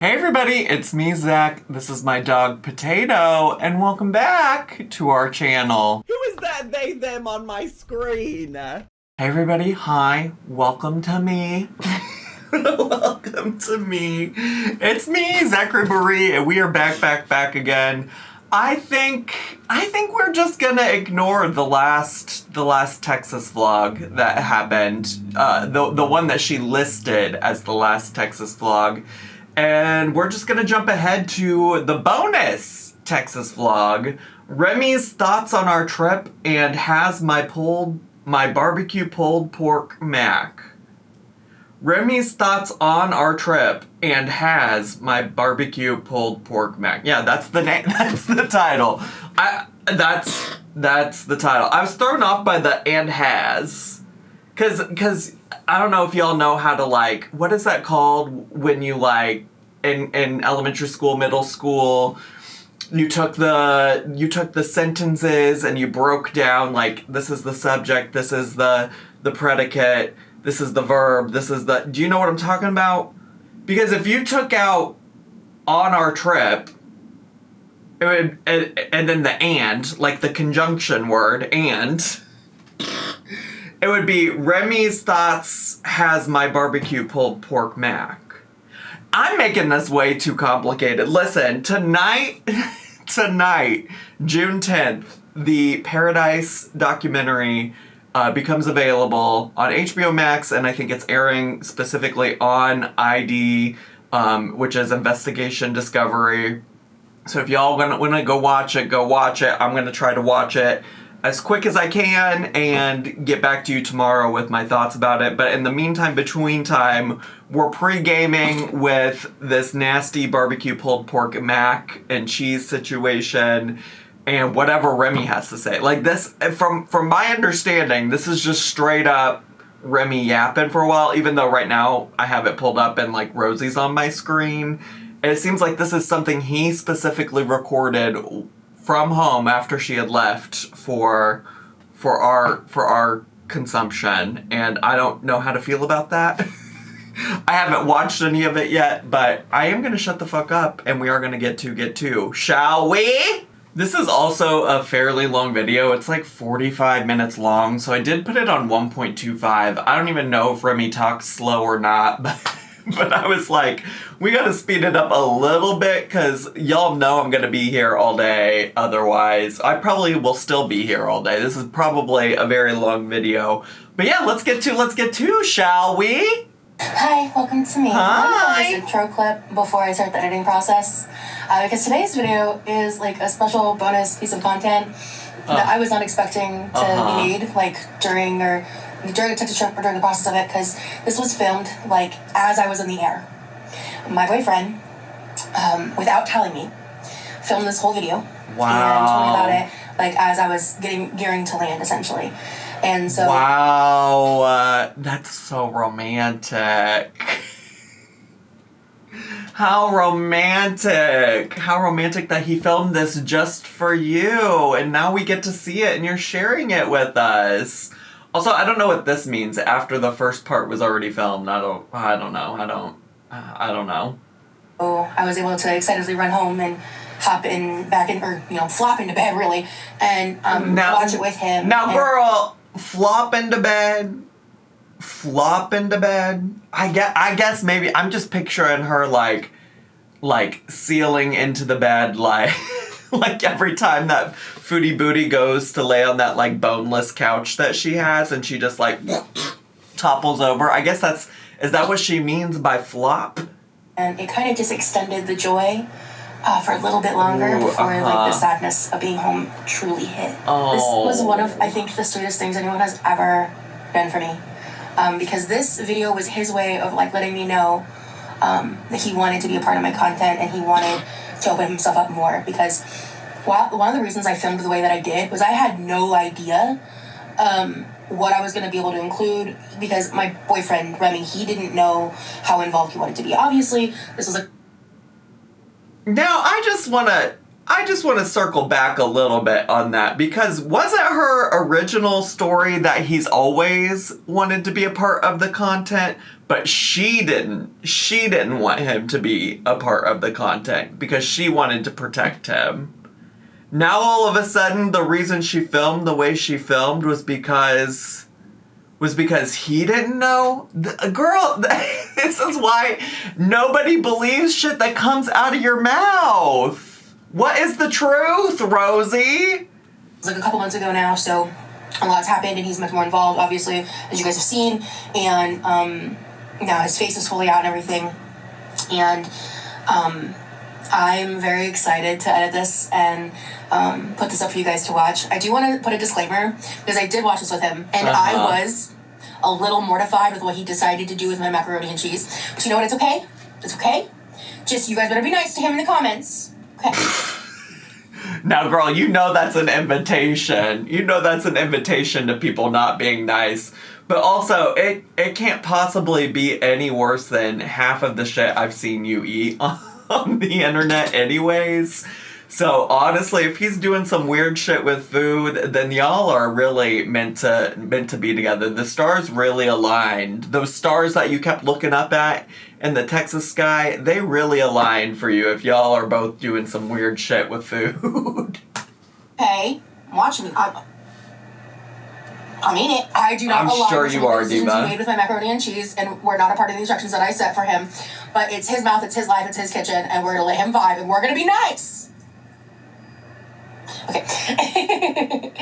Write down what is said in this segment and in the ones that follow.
Hey everybody, it's me, Zach. This is my dog, Potato, and welcome back to our channel. Who is that they, them on my screen? Hey everybody, hi. Welcome to me. Welcome to me. It's me, Zachary, and we are back again. I think we're just gonna ignore the last Texas vlog that happened. The one that she listed as the last Texas vlog. And we're just gonna jump ahead to the bonus Texas vlog, Remy's thoughts on our trip, and has my barbecue pulled pork mac. Remy's thoughts on our trip and has my barbecue pulled pork mac. Yeah, that's the name. That's the title. That's the title. I was thrown off by the and has, cause I don't know if y'all know how to what is that called when you in elementary school, middle school, you took the sentences and you broke down this is the subject, this is the predicate, this is the verb, this is the... Do you know what I'm talking about? Because if you took out on our trip, it would, and then the and, the conjunction word, and... It would be Remy's thoughts has my barbecue pulled pork mac. I'm making this way too complicated. Listen, tonight, June 10th, the Paradise documentary becomes available on HBO Max, and I think it's airing specifically on ID, which is Investigation Discovery. So if y'all want to go watch it, go watch it. I'm going to try to watch it as quick as I can and get back to you tomorrow with my thoughts about it. But in the meantime, between time, we're pre-gaming with this nasty barbecue pulled pork mac and cheese situation and whatever Remy has to say. This, from my understanding, this is just straight up Remy yapping for a while, even though right now I have it pulled up and Rosie's on my screen. And it seems like this is something he specifically recorded from home after she had left for our consumption, and I don't know how to feel about that. I haven't watched any of it yet, but I am gonna shut the fuck up, and we are gonna get to, shall we? This is also a fairly long video. It's 45 minutes long, so I did put it on 1.25. I don't even know if Remy talks slow or not, but I was we gotta speed it up a little bit, because y'all know I'm gonna be here all day. Otherwise, I probably will still be here all day. This is probably a very long video. But yeah, let's get to, shall we? Hi, welcome to me. Hi. I'm going to film this intro clip before I start the editing process. Because today's video is a special bonus piece of content that I was not expecting to be made, during the Texas trip or during the process of it, because this was filmed, as I was in the air. My boyfriend, without telling me, filmed this whole video. Wow. And told me about it, as I was gearing to land, essentially. And so... Wow, that's so romantic. How romantic. How romantic that he filmed this just for you, and now we get to see it, and you're sharing it with us. Also, I don't know what this means after the first part was already filmed. I don't know. Oh, I was able to excitedly run home and hop flop into bed, really, and watch it with him. Now, girl, flop into bed. I guess maybe I'm just picturing her sealing into the bed every time that Foodie Booty goes to lay on that boneless couch that she has, and she just topples over. I guess is that what she means by flop? And it kind of just extended the joy for a little bit longer before the sadness of being home truly hit. Oh. This was one of, I think, the sweetest things anyone has ever done for me. Because this video was his way of letting me know that he wanted to be a part of my content and he wanted to open himself up more. Because one of the reasons I filmed the way that I did was I had no idea what I was going to be able to include, because my boyfriend, Remy, he didn't know how involved he wanted to be. Obviously, this was Now, I just want to I just want to circle back a little bit on that, because wasn't her original story that he's always wanted to be a part of the content, but she didn't want him to be a part of the content because she wanted to protect him. Now all of a sudden the reason she filmed the way she filmed was because he didn't know? Girl, this is why nobody believes shit that comes out of your mouth. What is the truth, Rosie? It was like a couple months ago now, so a lot's happened and he's much more involved, obviously, as you guys have seen. And now his face is fully out and everything. And I'm very excited to edit this and put this up for you guys to watch. I do want to put a disclaimer, because I did watch this with him, and I was a little mortified with what he decided to do with my macaroni and cheese. But you know what? It's okay. It's okay. Just, you guys better be nice to him in the comments. Okay. Now, girl, you know that's an invitation. You know that's an invitation to people not being nice. But also, it can't possibly be any worse than half of the shit I've seen you eat on the internet anyways. So, honestly, if he's doing some weird shit with food, then y'all are really meant to be together. The stars really aligned. Those stars that you kept looking up at in the Texas sky, they really aligned for you if y'all are both doing some weird shit with food. Hey, watch me. I mean it. I do not align sure with you are, decisions Diva. he made with my macaroni and cheese, and we're not a part of the instructions that I set for him. But it's his mouth, it's his life, it's his kitchen, and we're gonna let him vibe, and we're gonna be nice. Okay.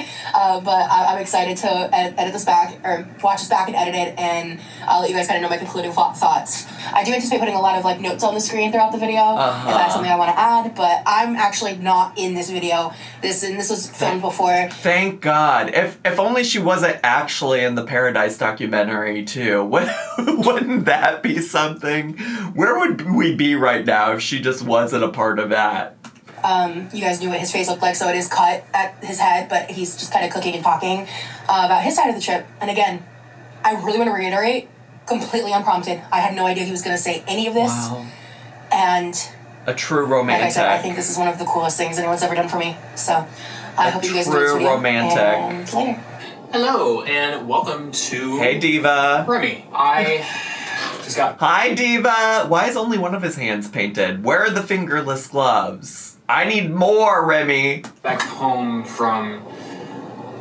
But I'm excited to edit this back, or watch this back and edit it, and I'll let you guys kind of know my concluding thoughts. I do anticipate putting a lot of like notes on the screen throughout the video, if that's something I want to add, but I'm actually not in this video. This was filmed before. Thank God. If only she wasn't actually in the Paradise documentary too. Wouldn't that be something? Where would we be right now if she just wasn't a part of that? You guys knew what his face looked like, so it is cut at his head, but he's just kind of cooking and talking about his side of the trip. And again, I really want to reiterate, completely unprompted. I had no idea he was going to say any of this. Wow. And a true romantic. Like I said, I think this is one of the coolest things anyone's ever done for me. So I hope you guys enjoy this video. True romantic. And later. Hello, and welcome to... Hey, Diva. Remy. I just got... Hi, Diva. Why is only one of his hands painted? Where are the fingerless gloves? I need more, Remy. Back home from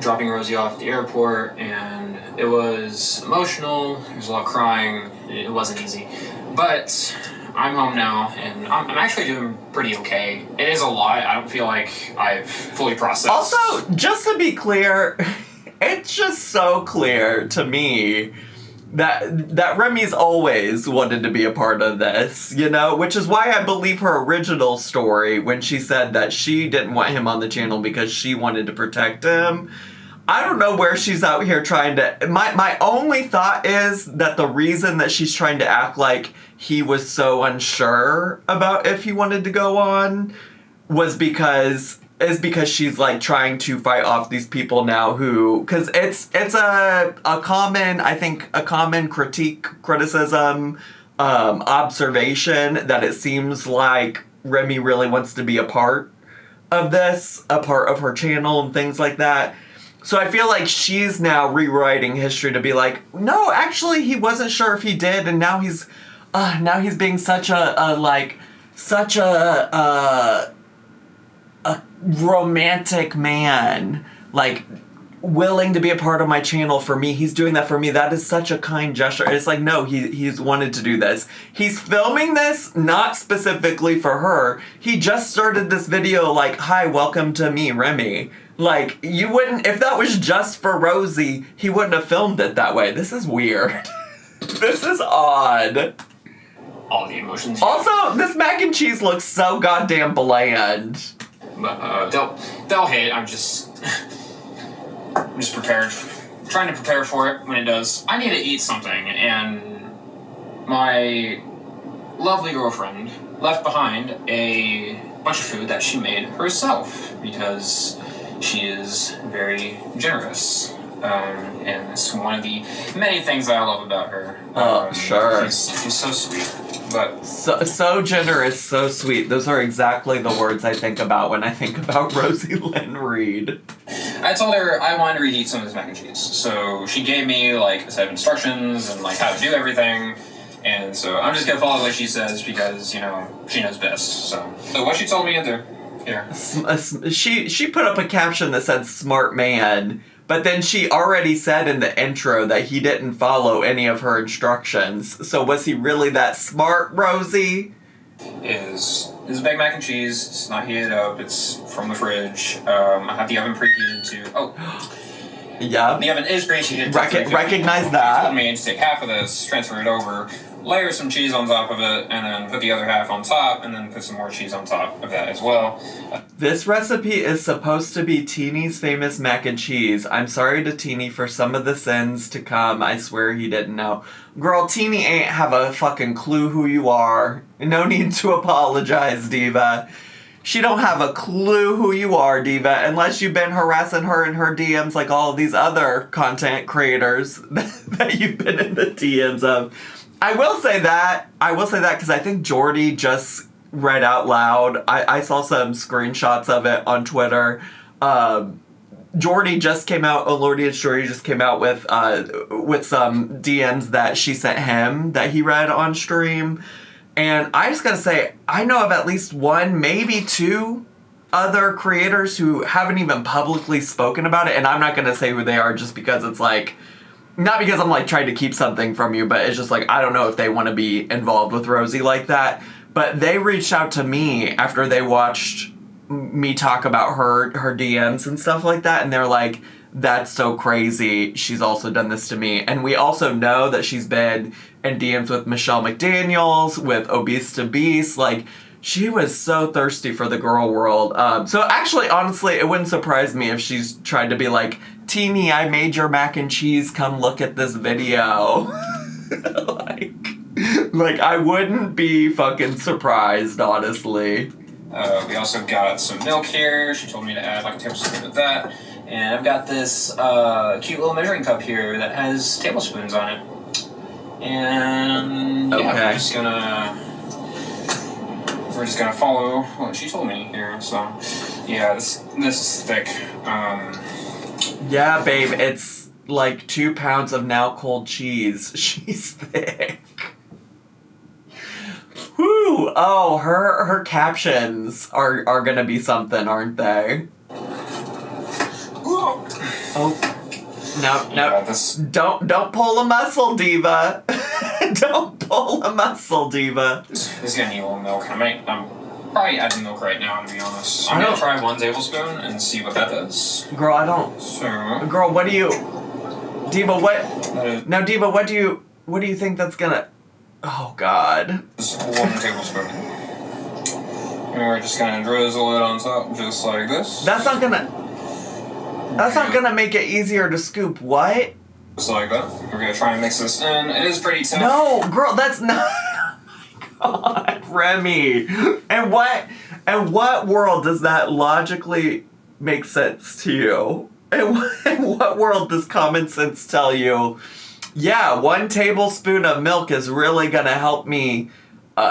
dropping Rosie off at the airport, and it was emotional. There was a lot of crying. It wasn't easy. But I'm home now, and I'm actually doing pretty okay. It is a lot. I don't feel like I've fully processed. Also, just to be clear, it's just so clear to me that Remy's always wanted to be a part of this, you know? Which is why I believe her original story when she said that she didn't want him on the channel because she wanted to protect him. I don't know where she's out here trying to... My only thought is that the reason that she's trying to act like he was so unsure about if he wanted to go on was because she's like trying to fight off these people now who, because it's a common criticism, observation that it seems like Remy really wants to be a part of this, a part of her channel and things like that. So I feel like she's now rewriting history to be like, no, actually he wasn't sure if he did, and now he's being such a romantic man, like willing to be a part of my channel for me. He's doing that for me. That is such a kind gesture. It's like, no, he's wanted to do this. He's filming this not specifically for her. He just started this video like, hi, welcome to me, Remy. Like, you wouldn't, if that was just for Rosie, he wouldn't have filmed it that way. This is weird. This is odd. All the emotions. Also, this mac and cheese looks so goddamn bland. But they'll hit. I'm just prepared. Trying to prepare for it when it does. I need to eat something, and my lovely girlfriend left behind a bunch of food that she made herself because she is very generous. And it's one of the many things that I love about her. Sure. She's so sweet. But so generous, so sweet. Those are exactly the words I think about when I think about Rosie Lynn Reed. I told her I wanted to reheat some of this mac and cheese. So she gave me like a set of instructions and like how to do everything. And so I'm just gonna follow what she says because, you know, she knows best. So what she told me to do. Here. She put up a caption that said "smart man," but then she already said in the intro that he didn't follow any of her instructions. So was he really that smart, Rosie? Is baked mac and cheese. It's not heated up. It's from the fridge. I have the oven preheated to. Yeah. The oven is preheated. Recognize that. She told me to take half of this, transfer it over, layer some cheese on top of it, and then put the other half on top, and then put some more cheese on top of that as well. This recipe is supposed to be Teeny's famous mac and cheese. I'm sorry to Teeny for some of the sins to come. I swear he didn't know. Girl, Teeny ain't have a fucking clue who you are. No need to apologize, Diva. She don't have a clue who you are, Diva, unless you've been harassing her in her DMs like all of these other content creators that you've been in the DMs of. I will say that because I think Jordy just read out loud. I saw some screenshots of it on Twitter. Jordy just came out, Elordia's Jordy just came out with some DMs that she sent him that he read on stream. And I just gotta say, I know of at least one, maybe two other creators who haven't even publicly spoken about it. And I'm not gonna say who they are just because it's like, not because I'm like trying to keep something from you, but it's just like, I don't know if they want to be involved with Rosie like that. But they reached out to me after they watched me talk about her DMs and stuff like that. And they're like, that's so crazy. She's also done this to me. And we also know that she's been in DMs with Michelle McDaniels, with Obese to Beast. Like, she was so thirsty for the girl world. So actually, honestly, it wouldn't surprise me if she's tried to be like, Teeny, I made your mac and cheese. Come look at this video. like, I wouldn't be fucking surprised, honestly. We also got some milk here. She told me to add like a tablespoon of that. And I've got this cute little measuring cup here that has tablespoons on it. And yeah, okay. we're just gonna follow what she told me here. So yeah, this is thick. Yeah, babe, it's like 2 pounds of now cold cheese. She's thick. Whew! Oh, her captions are gonna be something, aren't they? Oh, no, yeah, don't pull a muscle, Diva. Don't pull a muscle, Diva. This is gonna need a little milk. I'm probably adding milk right now, to be honest. I'm gonna try 1 tablespoon and see what that does. Girl, I don't. So. Girl, what do you? Diva, what? Now, Diva, what do you think that's gonna? Oh God. Just 1 tablespoon. And we're just gonna drizzle it on top, just like this. That's not gonna make it easier to scoop. What? Just like that. We're gonna try and mix this in. It is pretty tough. No, girl, that's not. Oh my God, Remy. And what world does that logically make sense to you? In what world does common sense tell you? Yeah, 1 tablespoon of milk is really gonna help me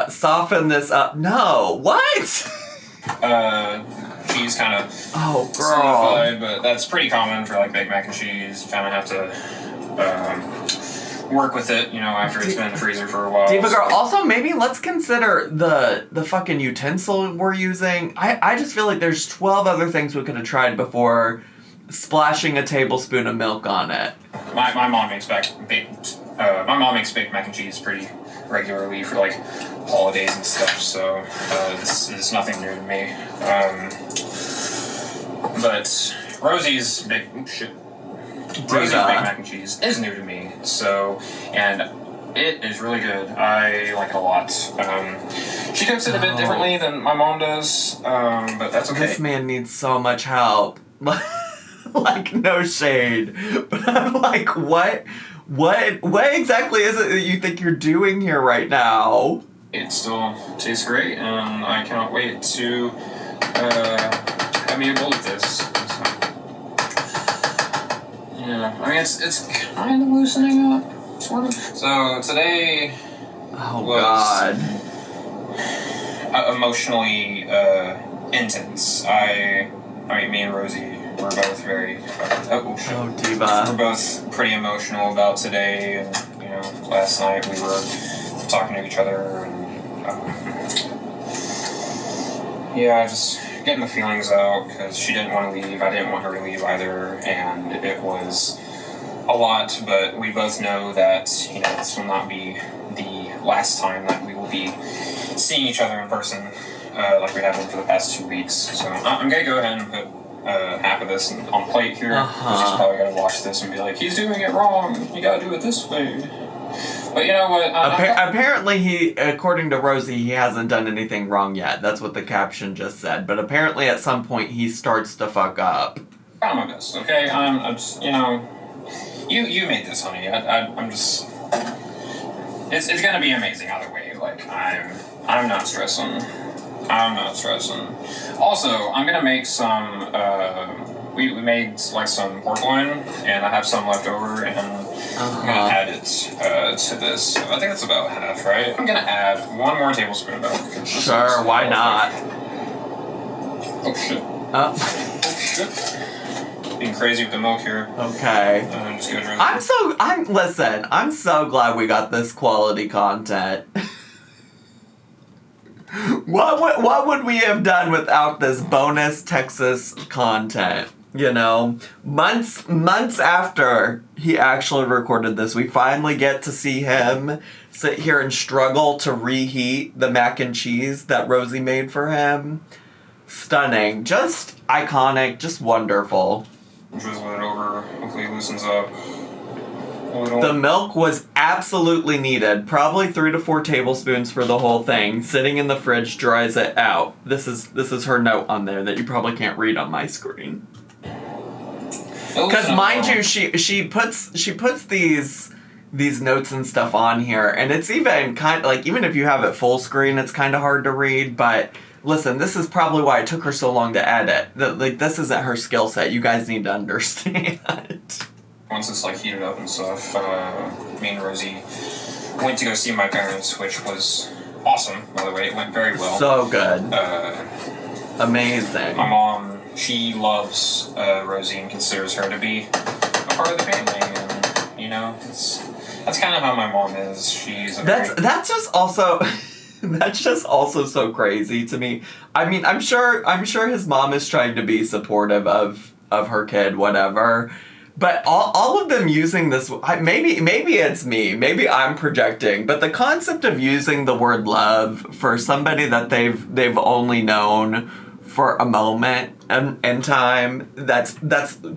soften this up. No, what? Cheese kind of solidified, but that's pretty common for like baked mac and cheese. You kind of have to work with it, you know, after it's been in the freezer for a while. Diva girl, also maybe let's consider the fucking utensil we're using. I just feel like there's 12 other things we could have tried before splashing a tablespoon of milk on it. My mom makes baked mac and cheese pretty regularly for like holidays and stuff, so this is nothing new to me. But Rosie's baked mac and cheese is new to me, so, and it is really good. I like it a lot. She cooks it a bit differently than my mom does, but that's okay. This man needs so much help. Like, no shade. But I'm like, what exactly is it that you think you're doing here right now? It still tastes great, and I cannot wait to have me a bowl of this. Yeah, I mean, it's kind of loosening up, sort of. So today was God. Emotionally intense. I mean, me and Rosie were both very. Oh, Diva. we're both pretty emotional about today, and last night we were talking to each other, and just getting the feelings out because she didn't want to leave. I didn't want her to leave either, and it was a lot. But we both know that this will not be the last time that we will be seeing each other in person, like we have been for the past 2 weeks. So I'm gonna go ahead and put half of this on plate here. He's probably gonna watch this and be like, "He's doing it wrong. You gotta do it this way." But you know what? Apparently, according to Rosie, he hasn't done anything wrong yet. That's what the caption just said. But apparently, at some point, he starts to fuck up. I'm my best, okay? I'm just, you made this, honey. I'm just. It's gonna be amazing either way. Like I'm not stressing. Also, I'm gonna make some. We made like some pork loin, and I have some left over, and I'm gonna add it to this. I think that's about half, right? I'm gonna add 1 more tablespoon of milk. Sure, why not? Oh shit. Oh shit. Being crazy with the milk here. Okay. Just go I'm so glad we got this quality content. What would we have done without this bonus Texas content? Months after he actually recorded this, we finally get to see him sit here and struggle to reheat the mac and cheese that Rosie made for him. Stunning. Just iconic. Just wonderful. Drizzle it over. Hopefully it loosens up. The milk was absolutely needed. Probably 3 to 4 tablespoons for the whole thing. Sitting in the fridge dries it out. This is her note on there that you probably can't read on my screen. Because mind you, she puts these notes and stuff on here, and it's even kind of like, even if you have it full screen, it's kind of hard to read. But listen, this is probably why it took her so long to edit. This isn't her skill set. You guys need to understand. Once it's like heated up and stuff, me and Rosie went to go see my parents, which was awesome, by the way. It went very well. So good. Amazing. My mom, she loves Rosie and considers her to be a part of the family, and that's kind of how my mom is. She's that's just also so crazy to me. I mean, I'm sure his mom is trying to be supportive of her kid, whatever. But all of them using this, maybe it's me, maybe I'm projecting, but the concept of using the word love for somebody that they've only known for a moment in time, that's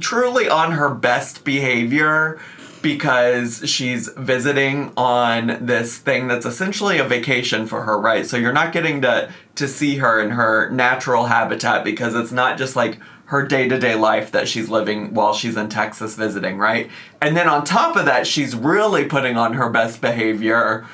truly on her best behavior, because she's visiting on this thing that's essentially a vacation for her, right? So you're not getting to see her in her natural habitat, because it's not just like her day-to-day life that she's living while she's in Texas visiting, right? And then on top of that, she's really putting on her best behavior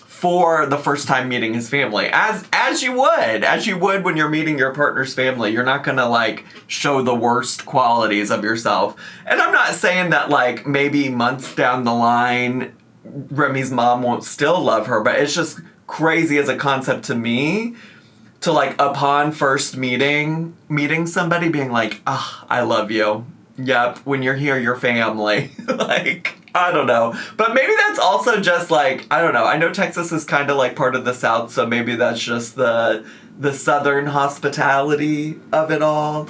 for the first time meeting his family. As you would when you're meeting your partner's family. You're not gonna like show the worst qualities of yourself. And I'm not saying that like maybe months down the line Remy's mom won't still love her, but it's just crazy as a concept to me to like upon first meeting somebody being like, I love you. Yep, when you're here, you're family. Like, I don't know. But maybe that's also just like, I don't know. I know Texas is kind of like part of the South, so maybe that's just the Southern hospitality of it all.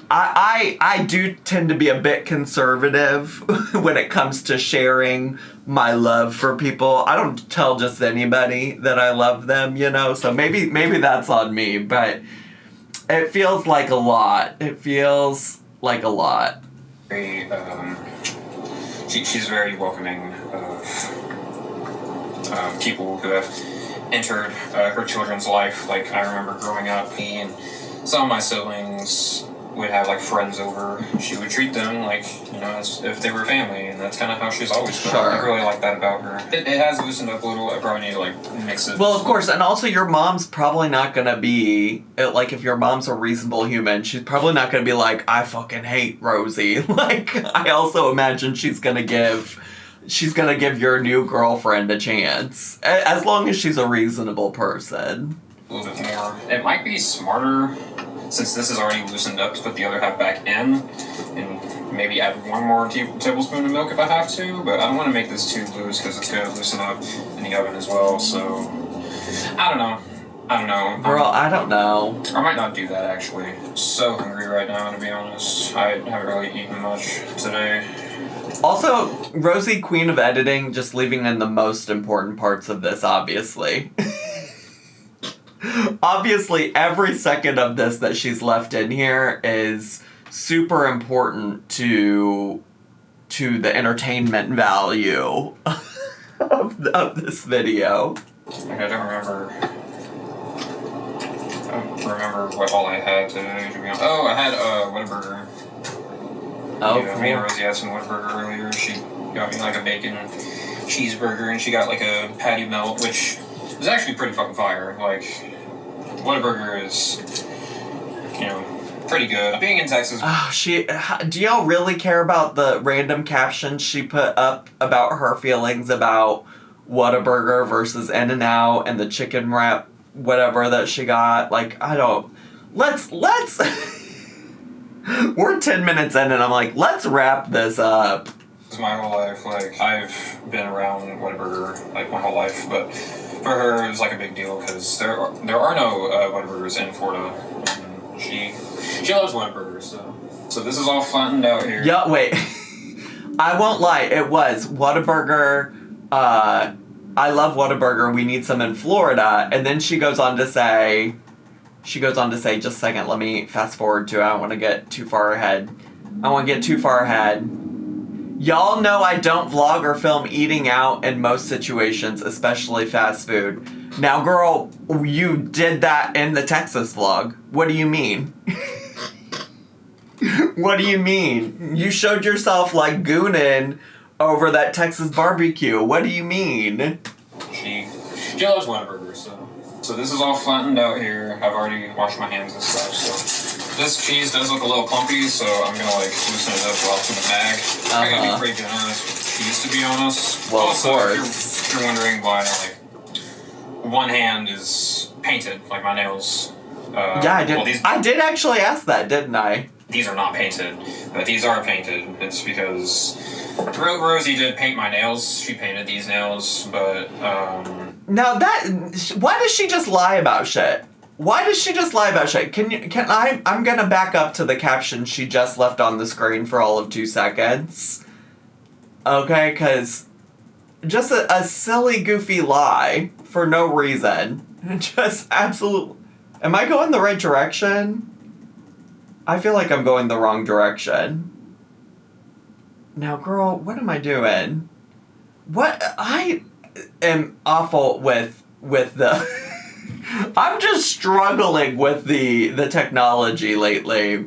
I do tend to be a bit conservative when it comes to sharing my love for people. I don't tell just anybody that I love them, so maybe that's on me, but it feels like a lot. Very, she's very welcoming of people who have entered her children's life. Like, I remember growing up, me and some of my siblings, would have like friends over, she would treat them like, you know, as if they were family, and that's kind of how she's always been. Sure. I really like that about her. It has loosened up a little. I probably need to like mix it. Well, of course, and also your mom's probably not gonna be, like, if your mom's a reasonable human, she's probably not gonna be like, I fucking hate Rosie. Like, I also imagine she's gonna give your new girlfriend a chance, as long as she's a reasonable person. A little bit more. It might be smarter, since this is already loosened up, to put the other half back in, and maybe add one more tablespoon of milk if I have to, but I don't want to make this too loose because it's going to loosen up in the oven as well, so I don't know. Girl, I don't know. I might not do that, actually. So hungry right now, to be honest. I haven't really eaten much today. Also, Rosie, queen of editing, just leaving in the most important parts of this, obviously. Obviously, every second of this that she's left in here is super important to the entertainment value of this video. Like, I don't remember what all I had today, to be honest. Oh, I had Whataburger. Oh, yeah, me and Rosie had some Whataburger earlier. She got me like a bacon cheeseburger, and she got like a patty melt, which is actually pretty fucking fire. Like, Whataburger is, you know, pretty good. Being in Texas. Oh, do y'all really care about the random captions she put up about her feelings about Whataburger versus In-N-Out and the chicken wrap, whatever that she got? Like, I don't. Let's. We're 10 minutes in and I'm like, let's wrap this up. My whole life, like, I've been around Whataburger, like, my whole life, but for her, it was, like, a big deal, because there are no Whataburgers in Florida, and she loves Whataburgers, so this is all flattened out here. Yeah, wait. I won't lie, it was Whataburger, I love Whataburger, we need some in Florida, and then she goes on to say, just a second, let me fast forward to it, I don't want to get too far ahead. Y'all know I don't vlog or film eating out in most situations, especially fast food. Now, girl, you did that in the Texas vlog. What do you mean? What do you mean? You showed yourself, like, gooning over that Texas barbecue. What do you mean? She loves Whataburger, so this is all flattened out here. I've already washed my hands and stuff, so... This cheese does look a little clumpy, so I'm gonna like loosen it up while it's in the bag. I gotta be pretty generous with cheese, to be honest. Well, also, of course. If you're wondering why, like, one hand is painted, like my nails. Yeah, I did. Well, I did actually ask that, didn't I? These are not painted, but these are painted. It's because Rosie did paint my nails. She painted these nails, but Now why does she just lie about shit? I'm gonna back up to the caption she just left on the screen for all of 2 seconds. Okay, cause just a silly, goofy lie for no reason. Just absolute. Am I going the right direction? I feel like I'm going the wrong direction. Now, girl, what am I doing? I am awful with the... I'm just struggling with the technology lately.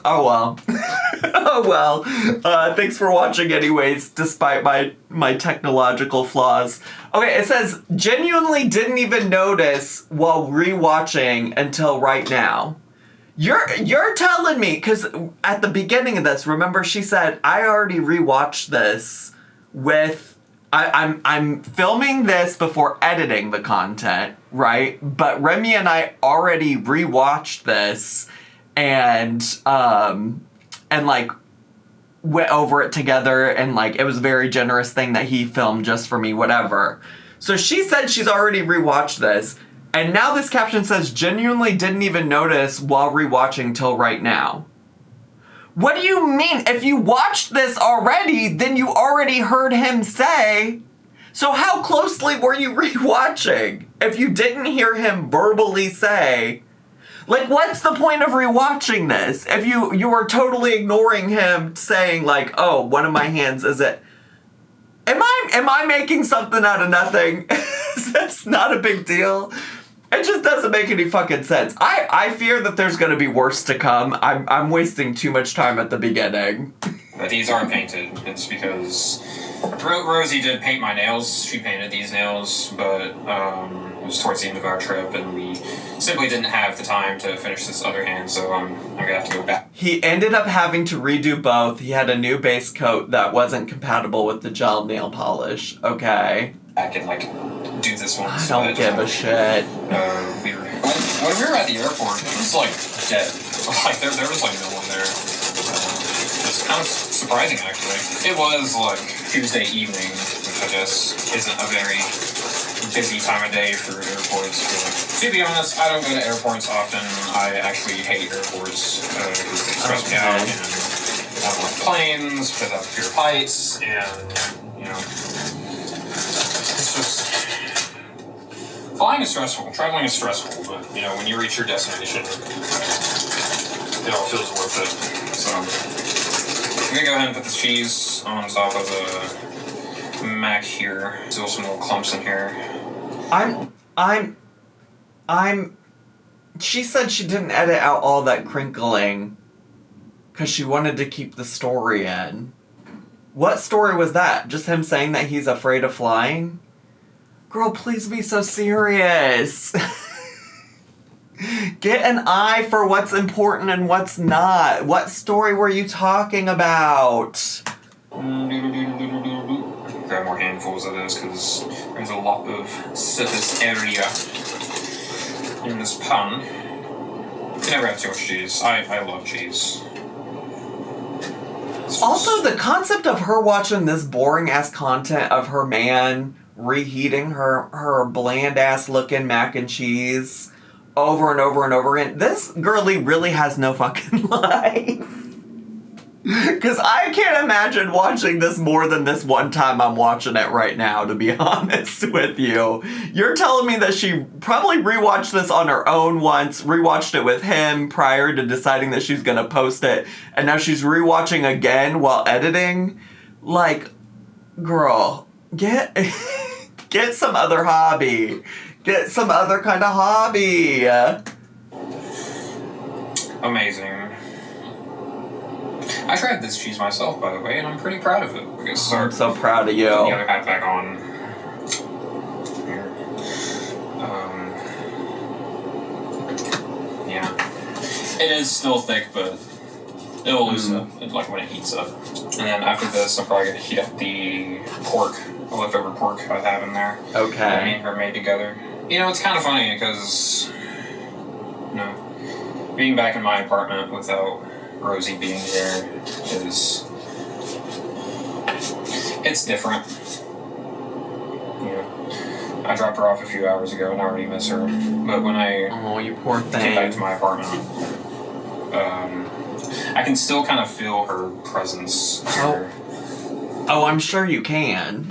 Oh well. Oh well. Thanks for watching anyways, despite my technological flaws. Okay, it says, genuinely didn't even notice while rewatching until right now. You're telling me, because at the beginning of this, remember she said, I already rewatched this with... I'm filming this before editing the content, right? But Remy and I already rewatched this and like went over it together, and like it was a very generous thing that he filmed just for me, whatever. So she said she's already rewatched this, and now this caption says genuinely didn't even notice while rewatching till right now. What do you mean? If you watched this already, then you already heard him say. So how closely were you rewatching? If you didn't hear him verbally say, like, what's the point of rewatching this? If you were totally ignoring him saying, like, oh, one of my hands is it. Am I making something out of nothing? That's not a big deal. It just doesn't make any fucking sense. I fear that there's gonna be worse to come. I'm wasting too much time at the beginning. But these are painted. It's because Rosie did paint my nails. She painted these nails, but it was towards the end of our trip, and we simply didn't have the time to finish this other hand, so I'm gonna have to go back. He ended up having to redo both. He had a new base coat that wasn't compatible with the gel nail polish. Okay. Back and, like, do this one. I don't give a shit. When we were at the airport, it was, like, dead. Like, there was, like, no one there. It's kind of surprising, actually. It was, like, Tuesday evening, which I guess isn't a very busy time of day for airports. But, to be honest, I don't go to airports often. I actually hate airports because they stress me out. And I don't like planes because I have fear of heights. And, you know, it's just... Flying is stressful. Traveling is stressful. But, you know, when you reach your destination, it all feels worth it. So... I'm gonna go ahead and put the cheese on top of the mac here. Still some little clumps in here. She said she didn't edit out all that crinkling because she wanted to keep the story in. What story was that? Just him saying that he's afraid of flying? Girl, please be so serious. Get an eye for what's important and what's not. What story were you talking about? Grab more handfuls of this because there's a lot of surface area in this pan. You can never have too much cheese. I love cheese. Also, the concept of her watching this boring-ass content of her man reheating her bland-ass looking mac and cheese over and over and over again. This girlie really has no fucking life. Because I can't imagine watching this more than this one time I'm watching it right now, to be honest with you. You're telling me that she probably rewatched this on her own once, rewatched it with him prior to deciding that she's gonna post it, and now she's rewatching again while editing? Like, girl, get some other hobby. Get some other kind of hobby. Amazing. I tried this cheese myself, by the way, and I'm pretty proud of it. I'm so proud of you. Put the other hat back on. Here. Yeah. It is still thick, but it'll loosen up, like when it heats up. And then after this, I'm probably gonna heat up the pork, the leftover pork I have in there. Okay. That me and her made together. You know, it's kind of funny because, you know, being back in my apartment without Rosie being here is, it's different. You know, I dropped her off a few hours ago and I already miss her. But when I you poor thing. came back to my apartment, I can still kind of feel her presence here. Oh, I'm sure you can.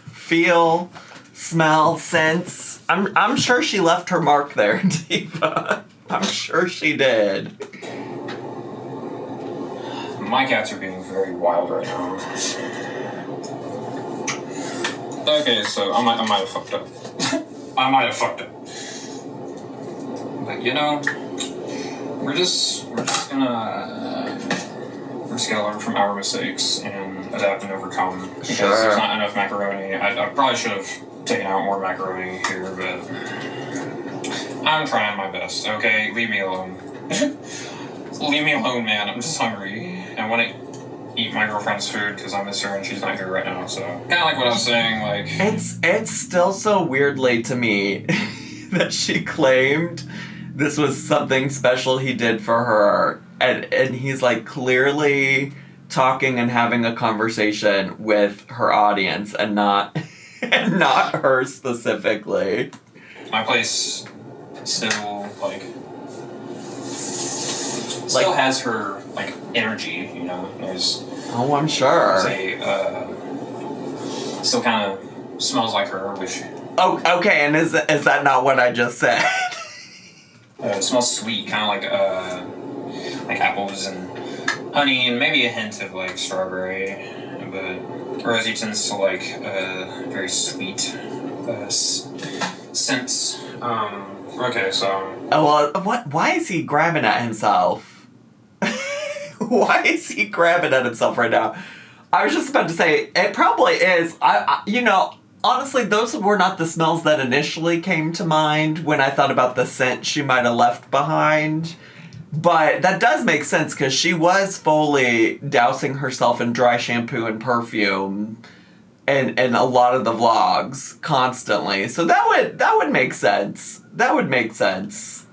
Feel, smell, sense. I'm sure she left her mark there, Diva. I'm sure she did. My cats are being very wild right now. Okay, so I might have fucked up. I might have fucked up. But you know, we're just gonna learn from our mistakes and adapt and overcome. Because there's not enough macaroni. I probably should have taken out more macaroni here, but I'm trying my best. Okay, leave me alone. Leave me alone, man. I'm just hungry. I want to eat my girlfriend's food because I miss her and she's not here right now. So kind of like what I was saying, like it's still so weirdly to me that she claimed this was something special he did for her, and he's like clearly talking and having a conversation with her audience and not her specifically. My place still still has her like energy, you know. I'm sure. Still kind of smells like her, which. Oh, okay. And is that not what I just said? It smells sweet, kind of like apples and honey, and maybe a hint of like strawberry. But Rosie tends to like very sweet scents. Okay, so... Oh, well, what? Why is he grabbing at himself? Why is he grabbing at himself right now? I was just about to say, it probably is. Honestly, those were not the smells that initially came to mind when I thought about the scent she might have left behind. But that does make sense because she was fully dousing herself in dry shampoo and perfume in a lot of the vlogs constantly. So that would make sense. That would make sense.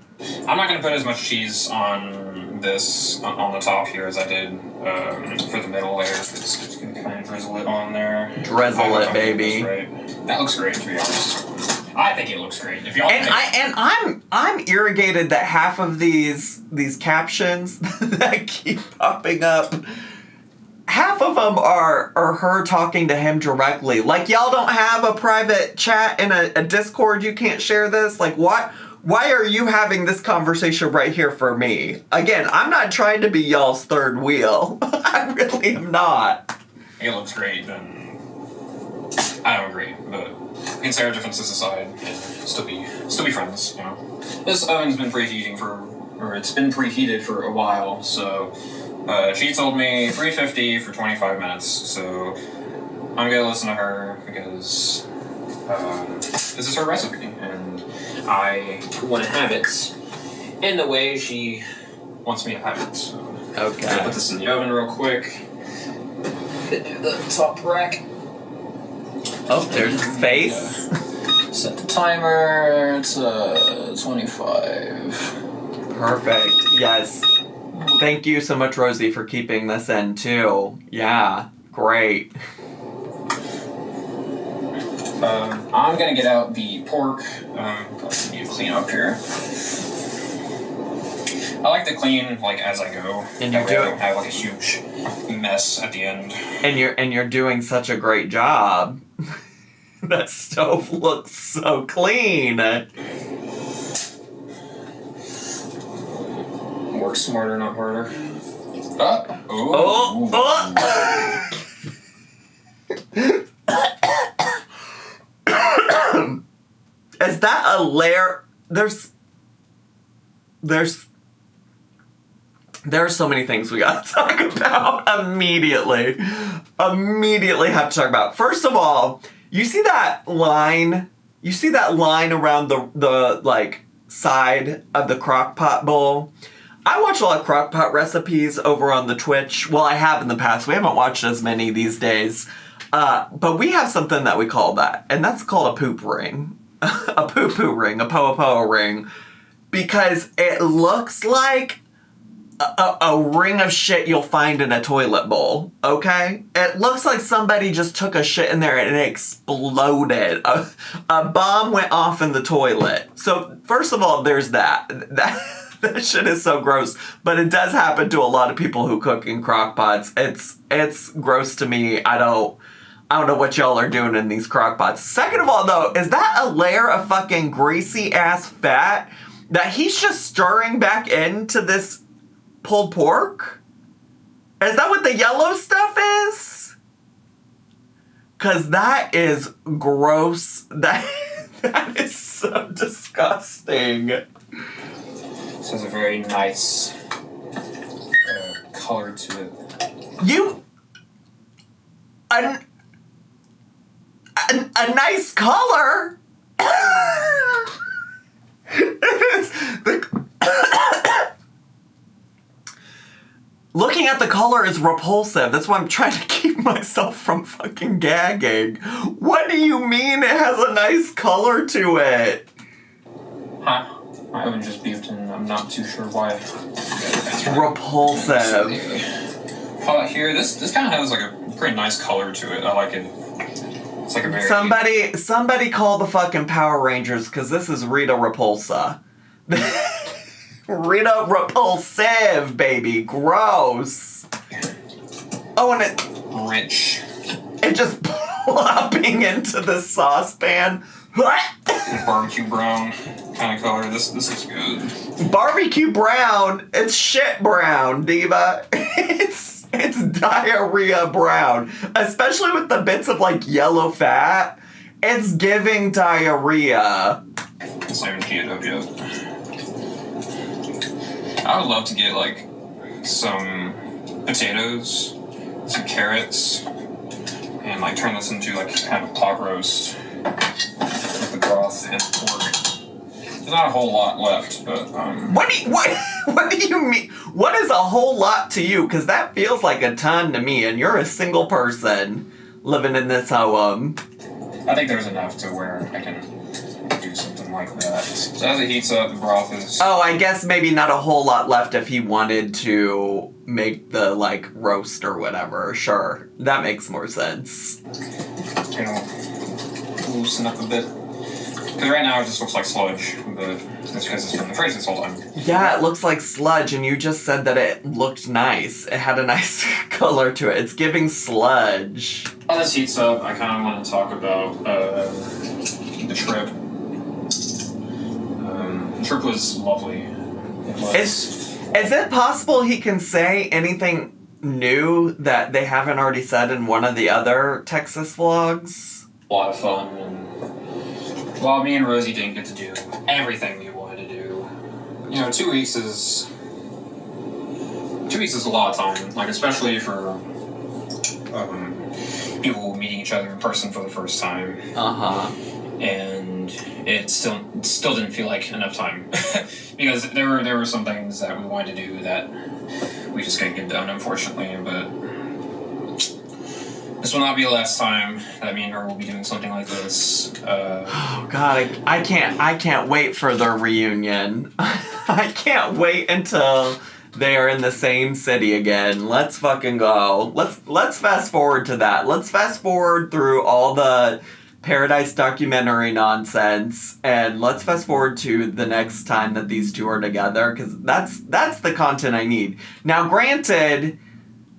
I'm not going to put as much cheese on this, on the top here, as I did for the middle layer. Just going to kind of drizzle it on there. Drizzle it, baby. Right. That looks great, to be honest. I think it looks great. If y'all I'm irritated that half of these captions that keep popping up, half of them are her talking to him directly. Like, y'all don't have a private chat in a Discord, you can't share this? Like, what? Why are you having this conversation right here for me? Again, I'm not trying to be y'all's third wheel. I really am not. It looks great, and I don't agree, but we can set our differences aside and still be friends, you know. This oven's been preheated for a while, so she told me 350 for 25 minutes, so I'm gonna listen to her because this is her recipe, and I want to have it in the way she wants me to have it. So Okay. I'll put this in the oven real quick. Hit the top rack. Oh, there's space. Set the timer to 25. Perfect. Yes. Thank you so much, Rosie, for keeping this in, too. Yeah. Great. I'm gonna get out the pork. Probably need to clean up here. I like to clean like as I go. And you're I don't have like a huge mess at the end. And you're doing such a great job. That stove looks so clean. Work smarter, not harder. Is that a layer? There's so many things we gotta talk about immediately. Immediately have to talk about. First of all, you see that line? You see that line around the like side of the crock pot bowl? I watch a lot of crock pot recipes over on the Twitch. Well, I have in the past. We haven't watched as many these days. But we have something that we call that, and that's called a poop ring. A poo-poo ring, a po-po ring. Because it looks like a ring of shit you'll find in a toilet bowl, okay? It looks like somebody just took a shit in there and it exploded. A bomb went off in the toilet. So, first of all, there's that. That shit is so gross. But it does happen to a lot of people who cook in crock pots. It's gross to me. I don't know what y'all are doing in these crock pots. Second of all, though, is that a layer of fucking greasy ass fat that he's just stirring back into this pulled pork? Is that what the yellow stuff is? 'Cause that is gross. That is so disgusting. This has a very nice color to it. A nice color? Looking at the color is repulsive. That's why I'm trying to keep myself from fucking gagging. What do you mean it has a nice color to it? Huh? My oven just beeped and I'm not too sure why. Repulsive. Here, this kind of has like a pretty nice color to it. I like it. It's like a very... Somebody call the fucking Power Rangers, because this is Rita Repulsa. Rita Repulsive, baby. Gross. Oh, and it... Rich. It just plopping into the saucepan. Barbecue brown kind of color. This looks good. Barbecue brown? It's shit brown, diva. It's diarrhea brown. Especially with the bits of, like, yellow fat. It's giving diarrhea. It's not even heated up yet. I would love to get, like, some potatoes, some carrots, and, like, turn this into, like, kind of pot roast with the broth and pork. There's not a whole lot left, but, What do you mean? What is a whole lot to you? Because that feels like a ton to me, and you're a single person living in this home. I think there's enough to where I can do something like that. So as it heats up, the broth is... Oh, I guess maybe not a whole lot left if he wanted to make the, like, roast or whatever. Sure. That makes more sense. You know, loosen up a bit. Because right now it just looks like sludge, but that's because it's been in the fridge this whole time. Yeah, it looks like sludge, and you just said that it looked nice. It had a nice color to it. It's giving sludge. While this heats up, I kind of want to talk about the trip. The trip was lovely. It was... Is it possible he can say anything new that they haven't already said in one of the other Texas vlogs? a lot of fun. And, well, me and Rosie didn't get to do everything we wanted to do. You know, 2 weeks is a lot of time, like especially for people meeting each other in person for the first time. And it still didn't feel like enough time because there were some things that we wanted to do that we just couldn't get done, unfortunately. But this will not be the last time that me and her will be doing something like this. Oh God, I can't wait for their reunion. I can't wait until they are in the same city again. Let's fucking go. Let's fast forward to that. Let's fast forward through all the Paradise documentary nonsense, and let's fast forward to the next time that these two are together, because that's the content I need. Now, granted,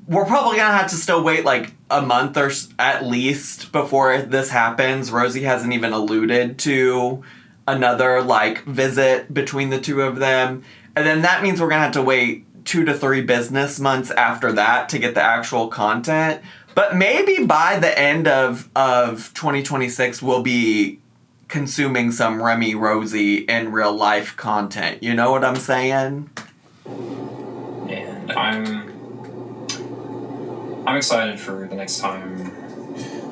we're probably gonna have to still wait like a month or at least before this happens. Rosie hasn't even alluded to another like visit between the two of them, and then that means we're gonna have to wait 2 to 3 business months after that to get the actual content. But maybe by the end of 2026, we'll be consuming some Remy Rosie in real life content. You know what I'm saying? And I'm excited for the next time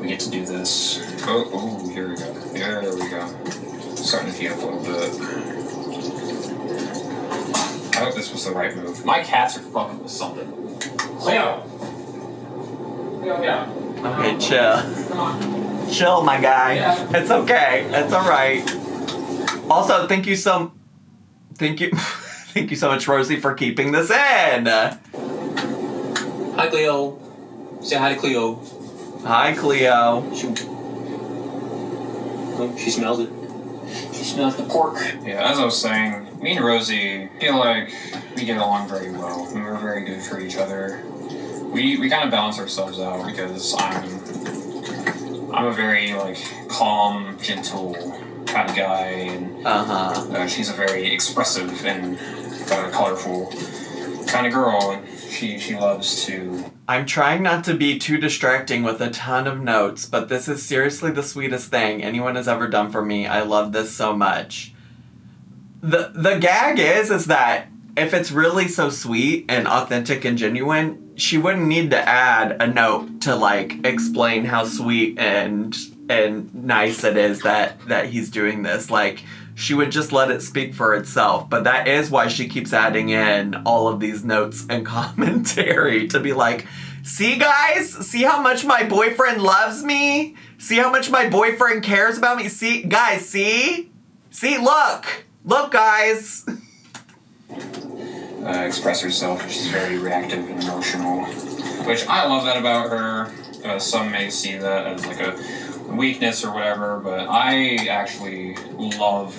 we get to do this. Oh, here we go. There we go. Starting to heat up a little bit. I hope this was the right move. My cats are fucking with something. Leo! Yeah. Okay, chill. Come on. Chill, my guy. Yeah. It's okay. It's all right. Also, thank you so much, Rosie, for keeping this in. Hi, Cleo. Say hi to Cleo. Hi, Cleo. She smells it. She smells the pork. Yeah, as I was saying, me and Rosie feel like we get along very well, and we're very good for each other. We kind of balance ourselves out because I'm a very like calm, gentle kind of guy, and she's a very expressive and colorful kind of girl, and she loves to. I'm trying not to be too distracting with a ton of notes, but this is seriously the sweetest thing anyone has ever done for me. I love this so much. The gag is that if it's really so sweet and authentic and genuine, she wouldn't need to add a note to like explain how sweet and nice it is that he's doing this. Like, she would just let it speak for itself. But that is why she keeps adding in all of these notes and commentary to be like, see guys, see how much my boyfriend loves me? See how much my boyfriend cares about me? See, guys, see, look guys. Express herself. She's very reactive and emotional, which I love that about her. Some may see that as like a weakness or whatever, but I actually love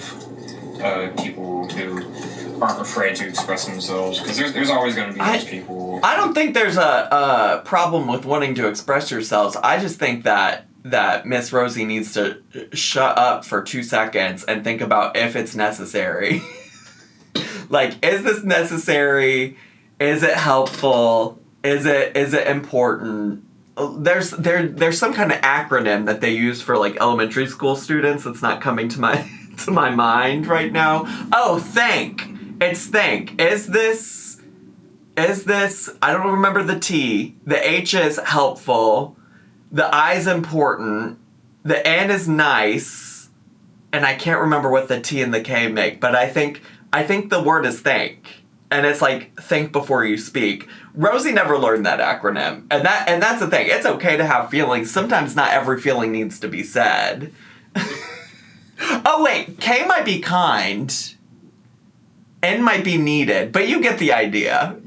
people who aren't afraid to express themselves, because there's always going to be those people. I don't think there's a problem with wanting to express yourselves. I just think that Miss Rosie needs to shut up for 2 seconds and think about if it's necessary. Like, is this necessary? Is it helpful? Is it important? There's some kind of acronym that they use for like elementary school students that's not coming to my to my mind right now. Oh, think. It's think. Is this, I don't remember the T. The H is helpful. The I is important. The N is nice. And I can't remember what the T and the K make, but I think the word is think. And it's like, think before you speak. Rosie never learned that acronym. And that's the thing. It's okay to have feelings. Sometimes not every feeling needs to be said. Oh, wait. K might be kind. N might be needed. But you get the idea.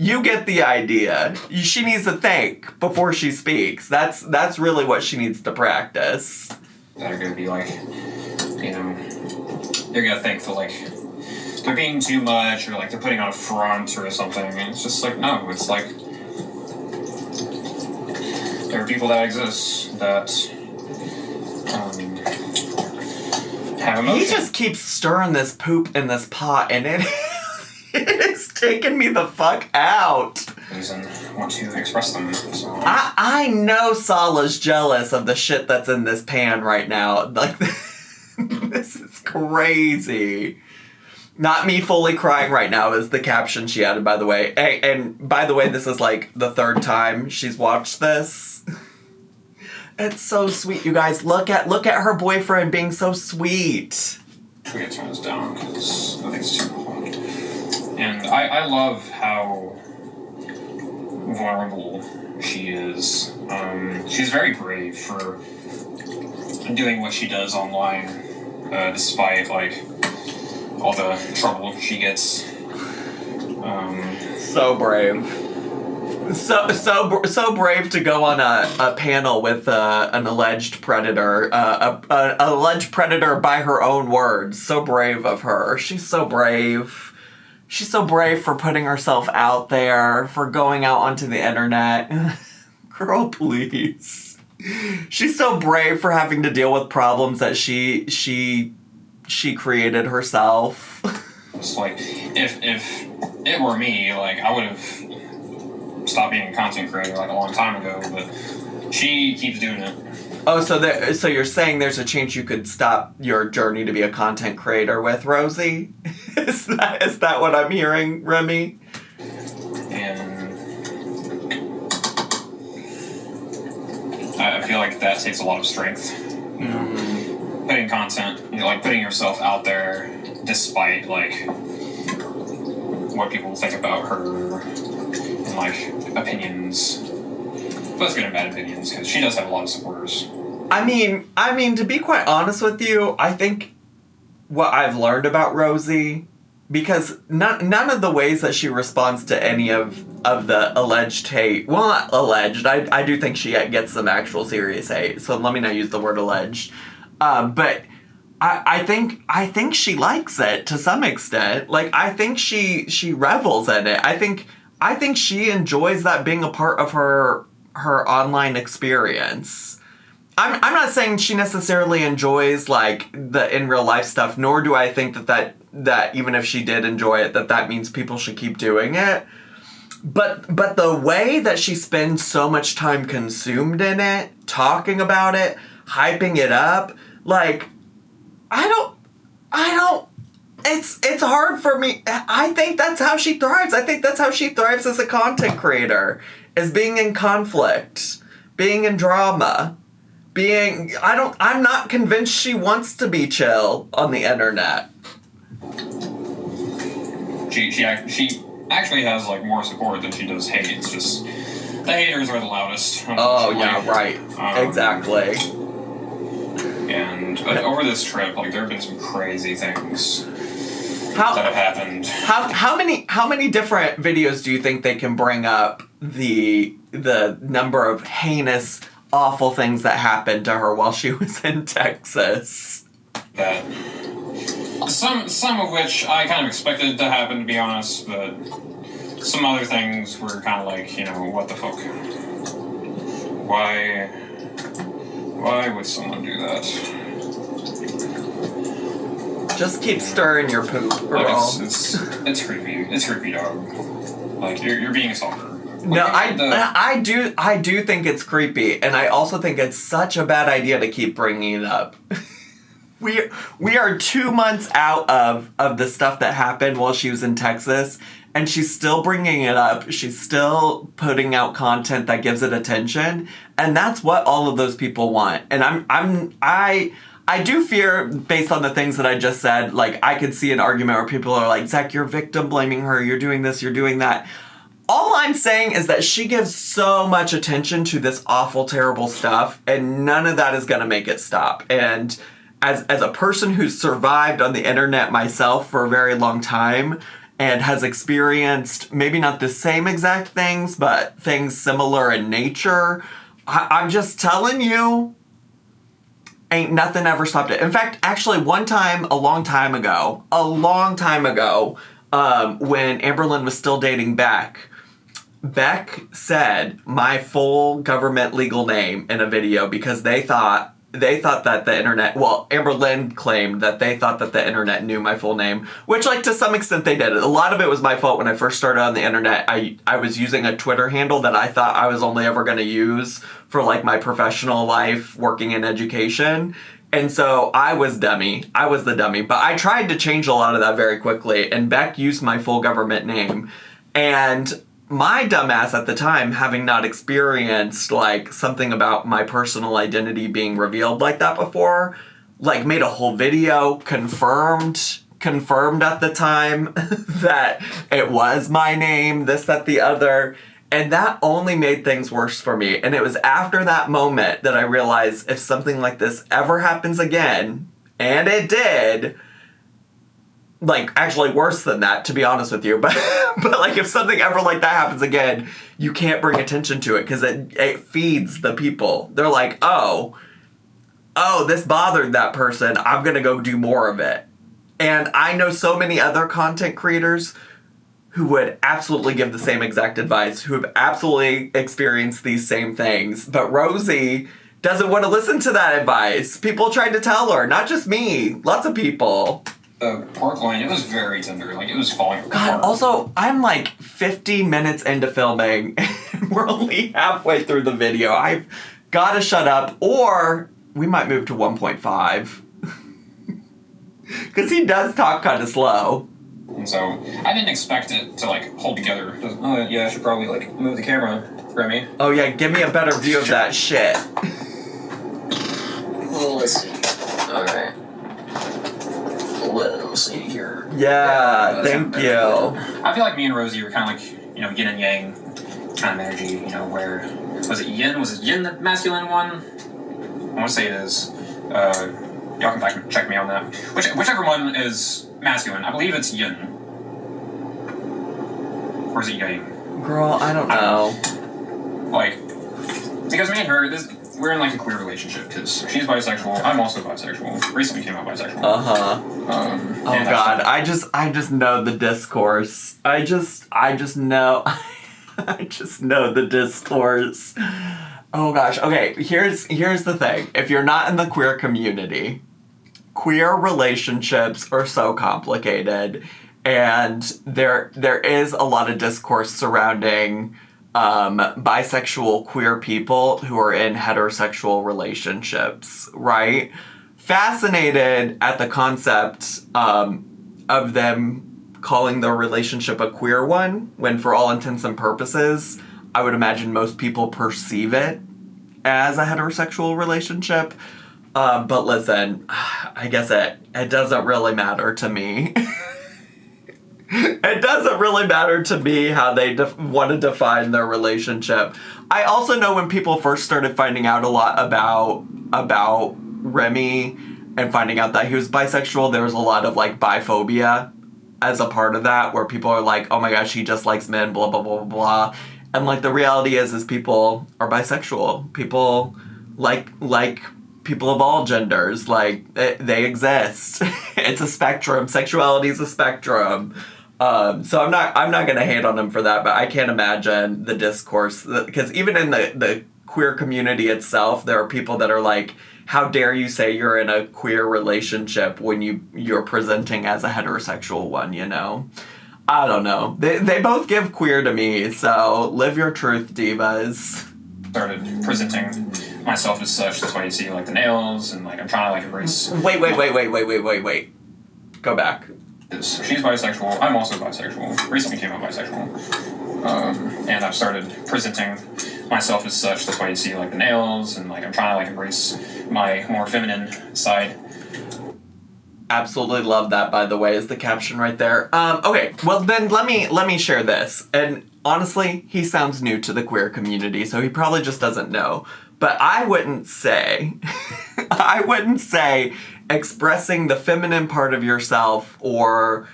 She needs to think before she speaks. That's really what she needs to practice. That are going to be like, you know, they're going to think that, like, they're being too much, or like they're putting on a front or something. And it's just like, no, it's like there are people that exist that have emotion. He just keeps stirring this poop in this pot, and it is taking me the fuck out. And want to express them. So. I know Sala's jealous of the shit that's in this pan right now. Like, this is crazy. Not me fully crying right now is the caption she added, by the way. And by the way, this is like the third time she's watched this. It's so sweet, you guys. Look at her boyfriend being so sweet. I'm gonna turn this down because I think it's too loud. And I love how vulnerable she is. She's very brave for doing what she does online, despite like all the trouble she gets. So brave. So brave to go on a panel with an alleged predator. An alleged predator by her own words. So brave of her. She's so brave. She's so brave for putting herself out there, for going out onto the internet. Girl, please. She's so brave for having to deal with problems that she created herself. It's like, if it were me, like, I would have stopped being a content creator like a long time ago, but she keeps doing it. Oh, so you're saying there's a chance you could stop your journey to be a content creator with Rosie? Is that what I'm hearing, Remy? And I feel like that takes a lot of strength. You know, putting content, you know, like putting yourself out there despite like what people think about her and like opinions, both good and bad opinions, because she does have a lot of supporters. I mean, to be quite honest with you, I think what I've learned about Rosie, because none of the ways that she responds to any of the alleged hate, well, not alleged, I do think she gets some actual serious hate, so let me not use the word alleged, but I think she likes it to some extent. Like, I think she revels in it. I think she enjoys that being a part of her online experience. I'm not saying she necessarily enjoys like the in real life stuff, nor do I think that even if she did enjoy it, that means people should keep doing it. But the way that she spends so much time consumed in it, talking about it, hyping it up, like, I don't, it's hard for me. I think that's how she thrives. I think that's how she thrives as a content creator, is being in conflict, being in drama, I'm not convinced she wants to be chill on the internet. She actually has like more support than she does hate. It's just the haters are the loudest. Oh yeah, right. Exactly. And over this trip, like, there have been some crazy things that have happened. How many different videos do you think they can bring up the number of heinous, awful things that happened to her while she was in Texas? That some of which I kind of expected to happen, to be honest, but some other things were kind of like, you know, what the fuck? Why would someone do that? Just keep stirring your poop, girl. Like, it's creepy. It's creepy, dog. Like, you're being a stalker. Like, no, I do think it's creepy, and I also think it's such a bad idea to keep bringing it up. we are 2 months out of the stuff that happened while she was in Texas, and she's still bringing it up. She's still putting out content that gives it attention, and that's what all of those people want. And I do fear, based on the things that I just said, like, I could see an argument where people are like, Zach, you're victim blaming her, you're doing this, you're doing that. All I'm saying is that she gives so much attention to this awful, terrible stuff, and none of that is going to make it stop. And as a person who's survived on the internet myself for a very long time and has experienced maybe not the same exact things, but things similar in nature, I'm just telling you, ain't nothing ever stopped it. In fact, actually, one time, a long time ago, when Amberlynn was still dating Beck said my full government legal name in a video because they thought that the internet, well, Amberlynn claimed that they thought that the internet knew my full name, which, like, to some extent they did. A lot of it was my fault. When I first started on the internet, I was using a Twitter handle that I thought I was only ever going to use for, like, my professional life working in education. And so I was the dummy. But I tried to change a lot of that very quickly, and Beck used my full government name. And my dumbass at the time, having not experienced, like, something about my personal identity being revealed like that before, like, made a whole video, confirmed at the time that it was my name, this, that, the other. And that only made things worse for me. And it was after that moment that I realized if something like this ever happens again, and it did, like, actually worse than that, to be honest with you. But like, if something ever like that happens again, you can't bring attention to it because it feeds the people. They're like, oh, this bothered that person. I'm going to go do more of it. And I know so many other content creators who would absolutely give the same exact advice, who have absolutely experienced these same things. But Rosie doesn't want to listen to that advice. People tried to tell her, not just me, lots of people. The pork loin, it was very tender. Like, it was falling apart. God, also, I'm like 50 minutes into filming, and we're only halfway through the video. I've got to shut up, or we might move to 1.5. Because he does talk kind of slow. And so, I didn't expect it to, like, hold together. Oh, yeah, I should probably, like, move the camera, Remy. Oh, yeah, give me a better view of that shit. Let's see. Alright. We'll see here. Yeah, thank you. I feel like me and Rosie were kind of like, you know, yin and yang kind of energy, you know, where, was it yin? Was it yin the masculine one? I want to say it is. Y'all can fact check me on that. Whichever one is masculine, I believe it's yin. Or is it yang? Girl, I don't know. Like, because me and her, we're in, like, a queer relationship, because she's bisexual, I'm also bisexual, recently came out bisexual. Uh-huh. Oh, God, I just know the discourse. I just know, I just know the discourse. Oh, gosh, okay, here's the thing. If you're not in the queer community, queer relationships are so complicated, and there is a lot of discourse surrounding bisexual queer people who are in heterosexual relationships, right? Fascinated at the concept of them calling their relationship a queer one, when for all intents and purposes, I would imagine most people perceive it as a heterosexual relationship. But listen, I guess it doesn't really matter to me. It doesn't really matter to me how they want to define their relationship. I also know when people first started finding out a lot about Remy and finding out that he was bisexual, there was a lot of, like, biphobia as a part of that, where people are like, oh my gosh, he just likes men, blah, blah, blah, blah, blah. And, like, the reality is people are bisexual. People like people of all genders. Like, they exist. It's a spectrum. Sexuality is a spectrum. So I'm not gonna hate on him for that, but I can't imagine the discourse, because even in the queer community itself, there are people that are like, how dare you say you're in a queer relationship when you're presenting as a heterosexual one, you know? I don't know. They both give queer to me, so live your truth, divas. Started presenting myself as such. That's why you see like the nails and like I'm trying to like embrace. Wait. Go back. She's bisexual. I'm also bisexual. Recently came out bisexual. And I've started presenting myself as such. That's why you see like the nails and like I'm trying to like embrace my more feminine side. Absolutely love that, by the way, is the caption right there. Okay, well then let me share this. And honestly, he sounds new to the queer community, so he probably just doesn't know. But I wouldn't say expressing the feminine part of yourself or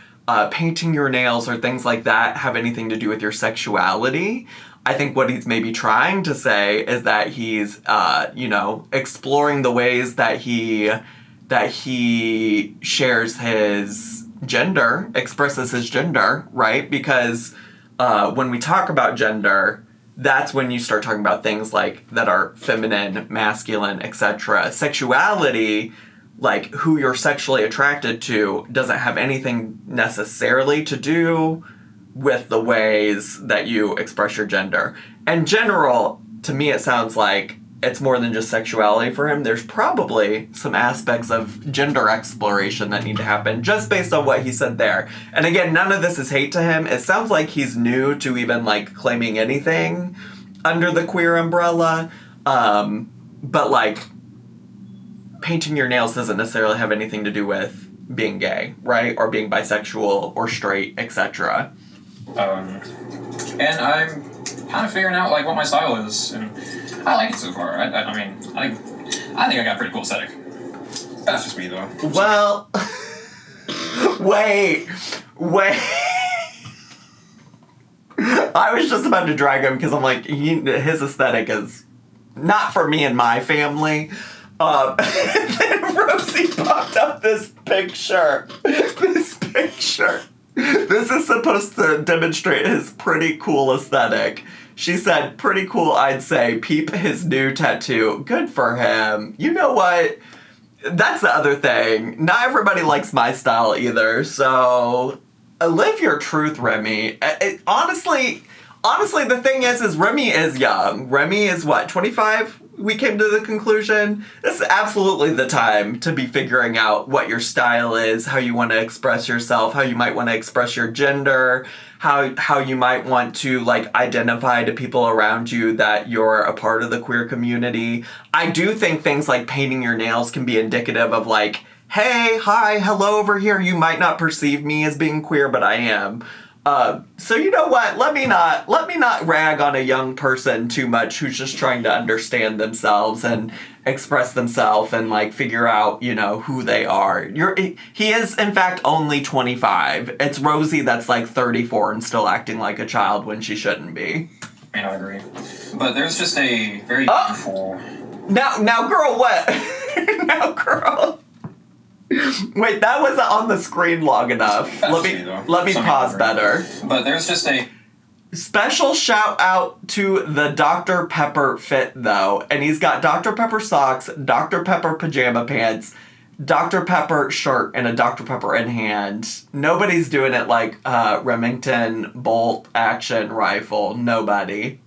painting your nails or things like that have anything to do with your sexuality. I think what he's maybe trying to say is that he's, exploring the ways that he shares his gender, expresses his gender, right? Because when we talk about gender, that's when you start talking about things like that are feminine, masculine, etc. Sexuality, like who you're sexually attracted to, doesn't have anything necessarily to do with the ways that you express your gender. In general, to me it sounds like it's more than just sexuality for him. There's probably some aspects of gender exploration that need to happen just based on what he said there. And again, none of this is hate to him. It sounds like he's new to even like claiming anything under the queer umbrella. But like painting your nails doesn't necessarily have anything to do with being gay, right? Or being bisexual or straight, etc. And I'm kind of figuring out like what my style is, and I like it so far. I think I got a pretty cool aesthetic. That's just me though. Well, wait. I was just about to drag him because I'm like, his aesthetic is not for me and my family. And then Rosie popped up this picture. This is supposed to demonstrate his pretty cool aesthetic. She said, pretty cool, I'd say. Peep his new tattoo. Good for him. You know what? That's the other thing. Not everybody likes my style either, so live your truth, Remy. Honestly, the thing is Remy is young. Remy is what, 25? We came to the conclusion. This is absolutely the time to be figuring out what your style is, how you want to express yourself, how you might want to express your gender, how you might want to like identify to people around you that you're a part of the queer community. I do think things like painting your nails can be indicative of like, hey, hi, hello over here. You might not perceive me as being queer, but I am. So you know what? Let me not rag on a young person too much who's just trying to understand themselves and express themselves and like figure out, who they are. He is in fact only 25. It's Rosie that's like 34 and still acting like a child when she shouldn't be. I mean, I agree. But there's just a very beautiful... Now girl, what? Now girl. Wait, that wasn't on the screen long enough. Let me pause better. But there's just a special shout out to the Dr. Pepper fit though. And he's got Dr. Pepper socks, Dr. Pepper pajama pants, Dr. Pepper shirt, and a Dr. Pepper in hand. Nobody's doing it like Remington bolt action rifle. Nobody.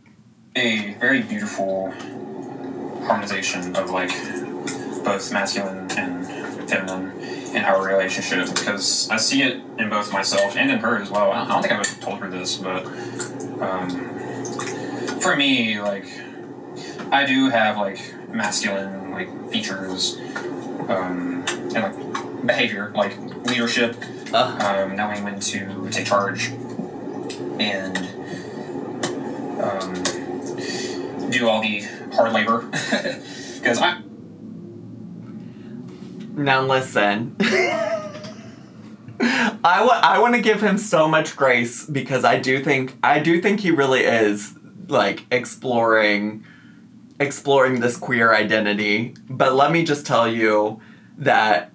A very beautiful harmonization of like both masculine and feminine in our relationship, because I see it in both myself and in her as well. I don't think I've told her this, but for me, like, I do have like masculine like features and like behavior, like leadership, knowing when to take charge and do all the hard labor because Now listen, I want to give him so much grace because I do think he really is like exploring this queer identity. But let me just tell you that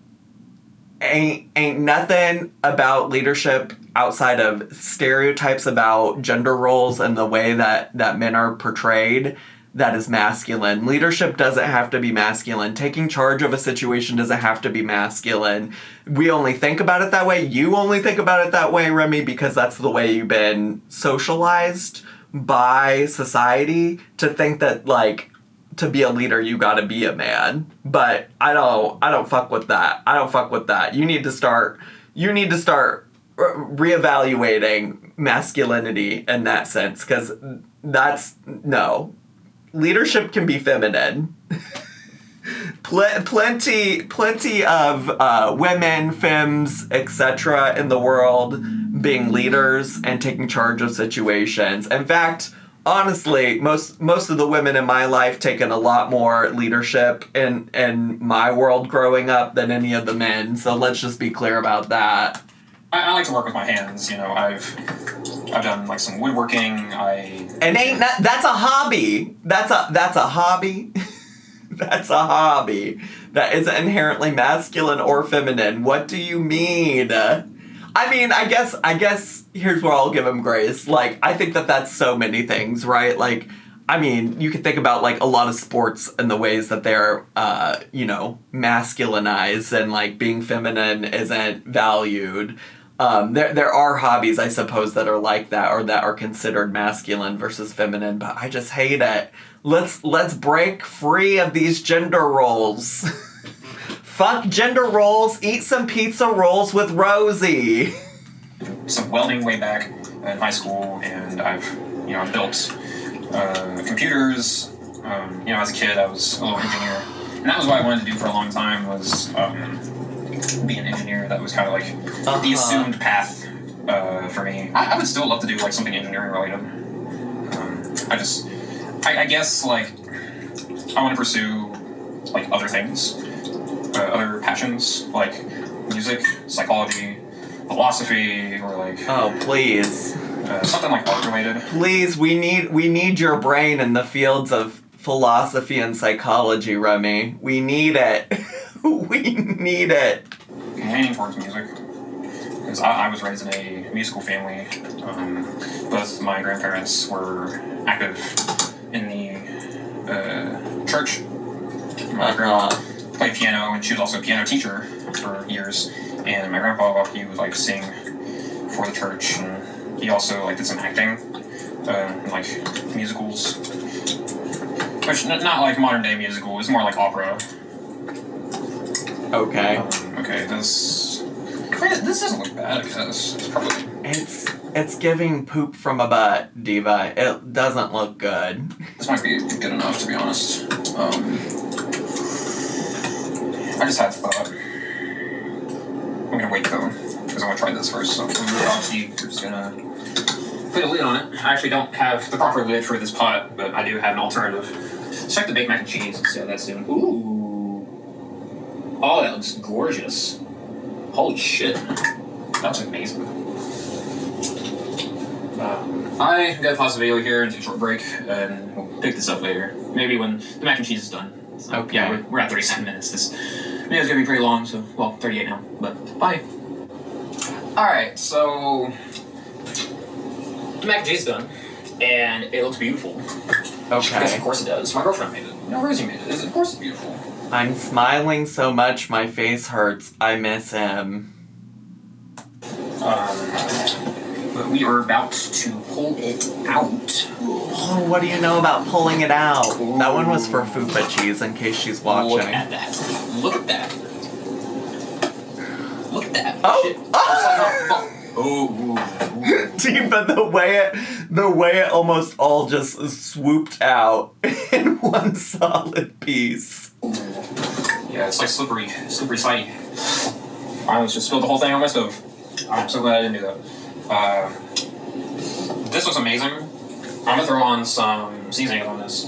ain't nothing about leadership outside of stereotypes about gender roles and the way that men are portrayed that is masculine. Leadership doesn't have to be masculine. Taking charge of a situation doesn't have to be masculine. We only think about it that way. You only think about it that way, Remy, because that's the way you've been socialized by society to think that, like, to be a leader, you gotta be a man. But I don't fuck with that. I don't fuck with that. You need to start reevaluating masculinity in that sense, because no. Leadership can be feminine. Plenty of women, femmes, etc. in the world being leaders and taking charge of situations. In fact, honestly, most of the women in my life taken a lot more leadership in my world growing up than any of the men. So let's just be clear about that. I like to work with my hands. You know, I've done like some woodworking. That's a hobby. That's a hobby. That's a hobby. That isn't inherently masculine or feminine. What do you mean? I mean, I guess here's where I'll give him grace. Like, I think that's so many things, right? Like, I mean, you could think about, like, a lot of sports and the ways that they're, masculinized and, like, being feminine isn't valued. There are hobbies, I suppose, that are like that or that are considered masculine versus feminine, but I just hate it. Let's break free of these gender roles. Fuck gender roles. Eat some pizza rolls with Rosie. Some welding way back in high school, and I've built computers. As a kid, I was a little engineer, and that was what I wanted to do for a long time. Was be an engineer. That was kind of like the assumed path for me. I would still love to do like something engineering related. I guess like I want to pursue like other things, other passions like music, psychology, philosophy, or like please something like art related. Please, we need your brain in the fields of philosophy and psychology, Remy. We need it. We need it. I'm leaning towards music because I was raised in a musical family. Both my grandparents were active in the church. My grandma played piano, and she was also a piano teacher for years. And my grandpa, he would like sing for the church, and he also like did some acting, like musicals, which not like modern day musical. It's more like opera. Okay. Okay. This doesn't look bad because it's probably. It's giving poop from a butt, Diva. It doesn't look good. This might be good enough, to be honest. I just had a thought. I'm gonna wait though, because I want to try this first. So obviously, we're just gonna put a lid on it. I actually don't have the proper lid for this pot, but I do have an alternative. Let's check the baked mac and cheese and see how that's doing. Ooh. Oh, that looks gorgeous. Holy shit. That looks amazing. I got to pause the video here and take a short break, and we'll pick this up later. Maybe when the mac and cheese is done. So, okay. Yeah, we're at 37 minutes. This video's gonna be pretty long, so, well, 38 now, but bye. Alright, so the mac and cheese is done, and it looks beautiful. Okay. Yes, of course it does. My girlfriend made it. No, Rosie made it. Of course it's beautiful. I'm smiling so much my face hurts. I miss him. But we are about to pull it out. Oh, what do you know about pulling it out? Ooh. That one was for Fupa Cheese, in case she's watching. Look at that. Look at that. Look at that. Oh! Shit. Oh! Diva, the way it almost all just swooped out in one solid piece. Yeah, it's like slippery slidey. I almost just spilled the whole thing on my stove. I'm so glad I didn't do that. This looks amazing. I'm gonna throw on some seasoning on this.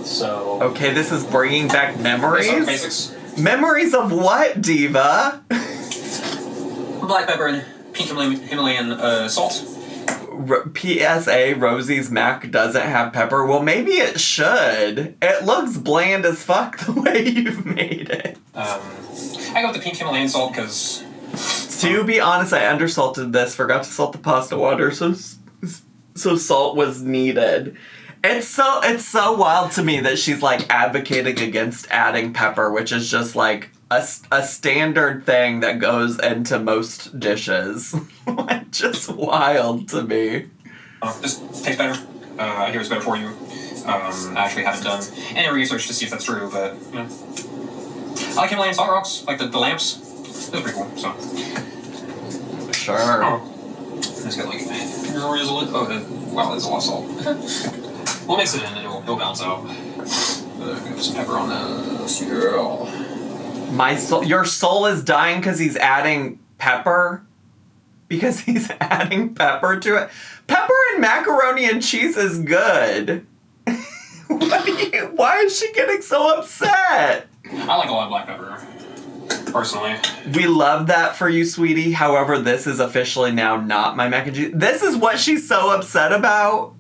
So. Okay, this is bringing back memories. Basics. Memories of what, Diva? Black pepper and pink Himalayan salt. PSA, Rosie's mac doesn't have pepper. Well, maybe it should. It looks bland as fuck the way you've made it. I go with the pink Himalayan salt because. To be honest, I undersalted this. Forgot to salt the pasta water, so salt was needed. It's so wild to me that she's like advocating against adding pepper, which is just like a standard thing that goes into most dishes. Just wild to me. This tastes better. I hear it's better for you. I actually haven't done any research to see if that's true, but yeah. I like Himalayan salt rocks, like the lamps. Those are pretty cool. So. Sure. Oh. Let's get like wow, there's a lot of salt. We'll mix it in, and it'll balance out. Put some pepper on this. Yeah. Your soul is dying because he's adding pepper? Because he's adding pepper to it? Pepper and macaroni and cheese is good. Why is she getting so upset? I like a lot of black pepper, personally. We love that for you, sweetie. However, this is officially now not my mac and cheese. This is what she's so upset about.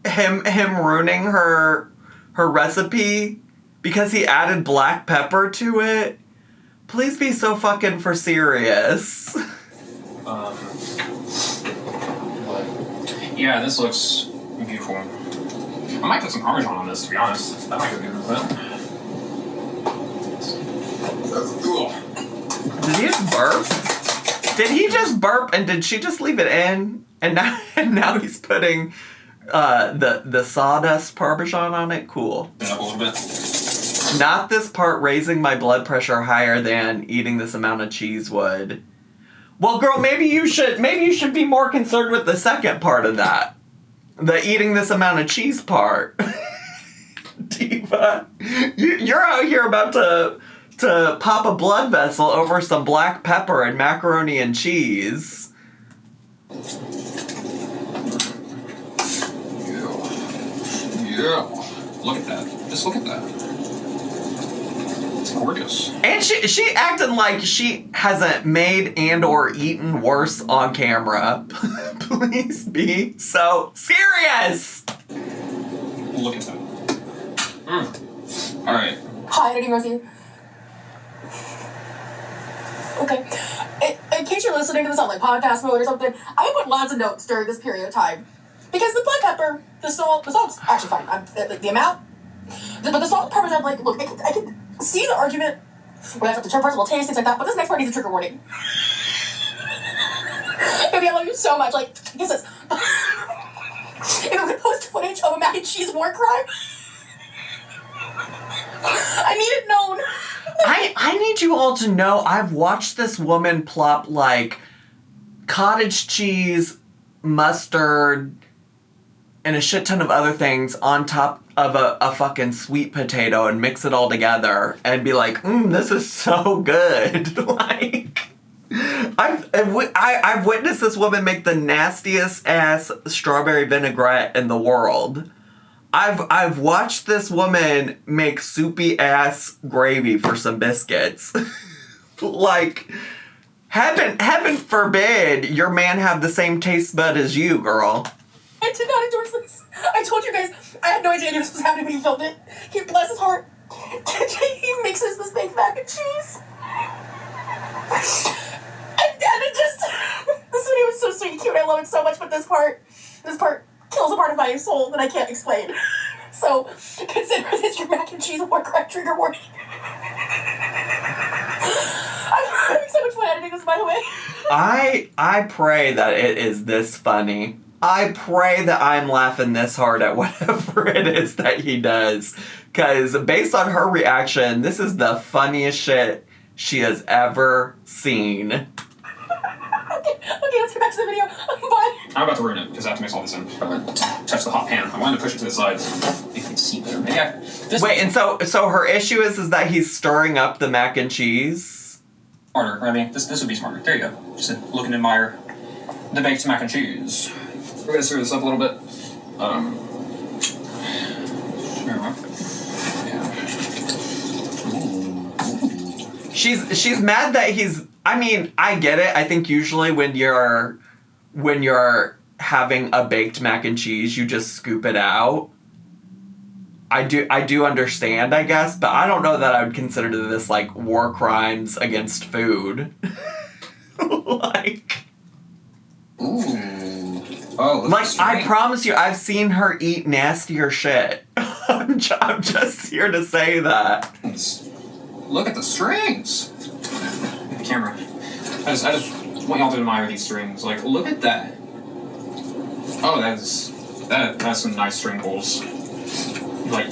Him ruining her recipe because he added black pepper to it. Please be so fucking for serious. Yeah, this looks beautiful. I might put some Parmesan on this, to be honest. That might go good with it. Did he just burp? Did he just burp and did she just leave it in? And now he's putting the sawdust Parmesan on it? Cool. Up a little bit. Not this part raising my blood pressure higher than eating this amount of cheese would. Well, girl, maybe you should be more concerned with the second part of that. The eating this amount of cheese part. Diva. You're out here about to pop a blood vessel over some black pepper and macaroni and cheese. Yeah. Look at that. Just look at that. It's gorgeous. And she acting like she hasn't made and or eaten worse on camera. Please be so serious. Look at that. All right. Hi, editing Rosie. Okay. In case you're listening to this on like podcast mode or something, I put lots of notes during this period of time. Because the black pepper, the salt's actually fine. The amount, but the salt and Parmesan, like, look, I can see the argument where that's the personal taste, things like that, but this next part needs a trigger warning. Baby, I love you so much. Like, guess this. If I'm gonna post footage of a mac and cheese war crime, I need it known. I need you all to know I've watched this woman plop like cottage cheese, mustard, and a shit ton of other things on top of a fucking sweet potato and mix it all together and be like, this is so good. Like, I've witnessed this woman make the nastiest ass strawberry vinaigrette in the world. I've watched this woman make soupy ass gravy for some biscuits. Like, heaven forbid your man have the same taste bud as you, girl. I did not endorse this. I told you guys, I had no idea this was happening when he filmed it. He, bless his heart, he mixes this baked mac and cheese. And it just, this video was so sweet and cute. I love it so much, but this part kills a part of my soul that I can't explain. So, consider this your mac and cheese war crime trigger warning. I'm having so much fun editing this, by the way. I pray that it is this funny. I pray that I'm laughing this hard at whatever it is that he does. Because based on her reaction, this is the funniest shit she has ever seen. Okay, let's get back to the video. Bye. I'm about to ruin it because I have to mix all this in. I'm going to touch the hot pan. I wanted to push it to the side so you can see better. Wait, and so her issue is that he's stirring up the mac and cheese? Smarter, right? This would be smarter. There you go. Just look and admire the baked mac and cheese. We're going to stir this up a little bit. She's mad that he's... I mean, I get it. I think usually when you're having a baked mac and cheese, you just scoop it out. I do understand, I guess, but I don't know that I would consider this like war crimes against food. Like... Ooh. Oh, like, I promise you, I've seen her eat nastier shit. I'm just here to say that. Look at the strings. Look at the camera. I just want y'all to admire these strings. Like, look at that. Oh, that's some nice string pulls. like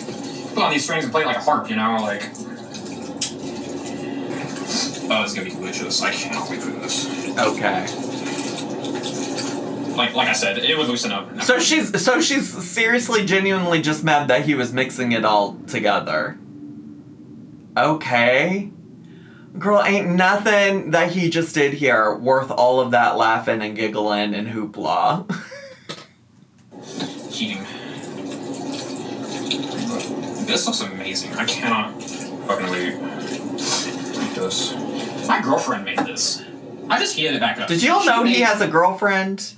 put on these strings and play it like a harp, you know, like. Oh, it's gonna be delicious. I cannot wait for this. Okay. Like I said, it would loosen up. So she's seriously, genuinely just mad that he was mixing it all together. Okay. Girl, ain't nothing that he just did here worth all of that laughing and giggling and hoopla. Heating. This looks amazing. I cannot fucking wait. Look at this. My girlfriend made this. I just heated it back up. Did you all know he has a girlfriend?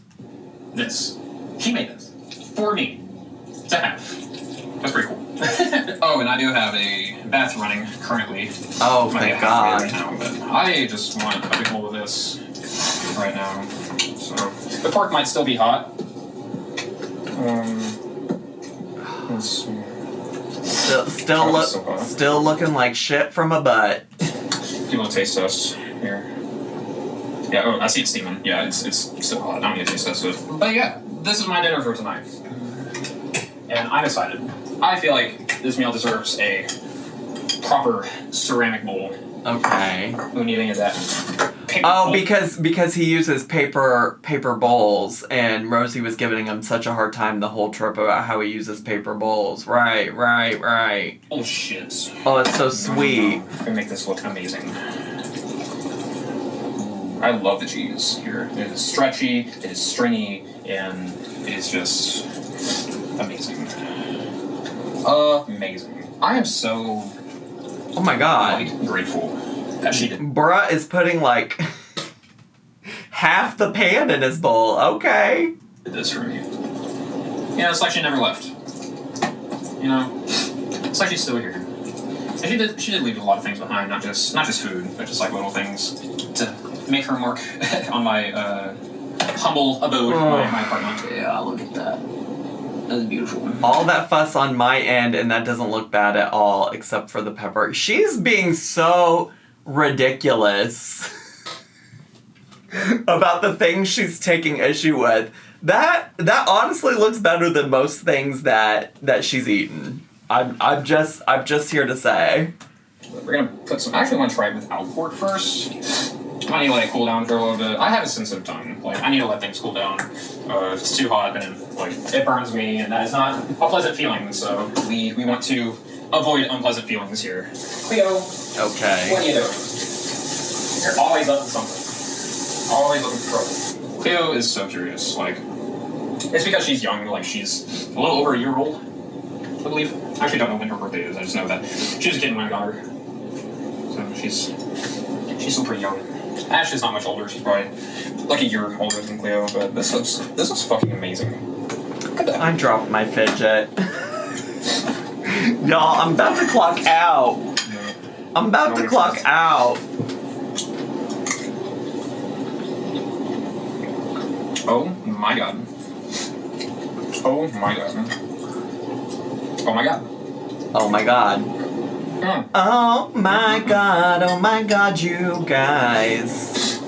This. She made this. For me. To have. That's pretty cool. Oh, and I do have a bath running currently. Oh, thank God. Right now, but I just want a big bowl of this right now. So the pork might still be hot. Let's see. Still looking like shit from a butt. Do a little taste test here. Yeah, oh, I see it steaming. Yeah, it's still hot. I don't need to taste test it. But yeah, this is my dinner for tonight. And I'm excited. I feel like this meal deserves a proper ceramic bowl. Okay. Who need any of that? Paper bowl? because he uses paper bowls, and Rosie was giving him such a hard time the whole trip about how he uses paper bowls. Right. Bullshit. Oh, it's so sweet. I'm gonna make this look amazing. I love the cheese here. It is stretchy, it is stringy, and it is just amazing. Amazing. I am so Oh my God. grateful that she did. Bruh is putting like half the pan in his bowl. Okay. This for me. Yeah, it's like she never left. You know, it's like she's still here. And she did leave a lot of things behind, not just food, but just like little things to make her mark on my humble abode, my apartment. Yeah, look at that. That's beautiful. All that fuss on my end, and that doesn't look bad at all, except for the pepper. She's being so ridiculous about the things she's taking issue with. That honestly looks better than most things that she's eaten. I'm just here to say. We're gonna put some. I actually want to try it without pork first. I need to let it cool down for a little bit. I have a sensitive tongue. Like, I need to let things cool down. If it's too hot, then it burns me, and that is not a pleasant feeling. So we want to avoid unpleasant feelings here. Cleo. Okay. What are you doing? You're always up to something. Always looking for trouble. Cleo is so curious. Like, it's because she's young. Like, she's a little over a year old, I believe. I actually don't know when her birthday is. I just know that she was a kid when I got her. So she's still pretty young. Ashley's not much older. She's probably like a year older than Cleo. But this looks fucking amazing. Look at that. I dropped my fidget. Y'all, I'm about to clock out. I'm about to clock out. Oh my god. Oh my god. Oh my god. Oh my God. Oh my God, you guys.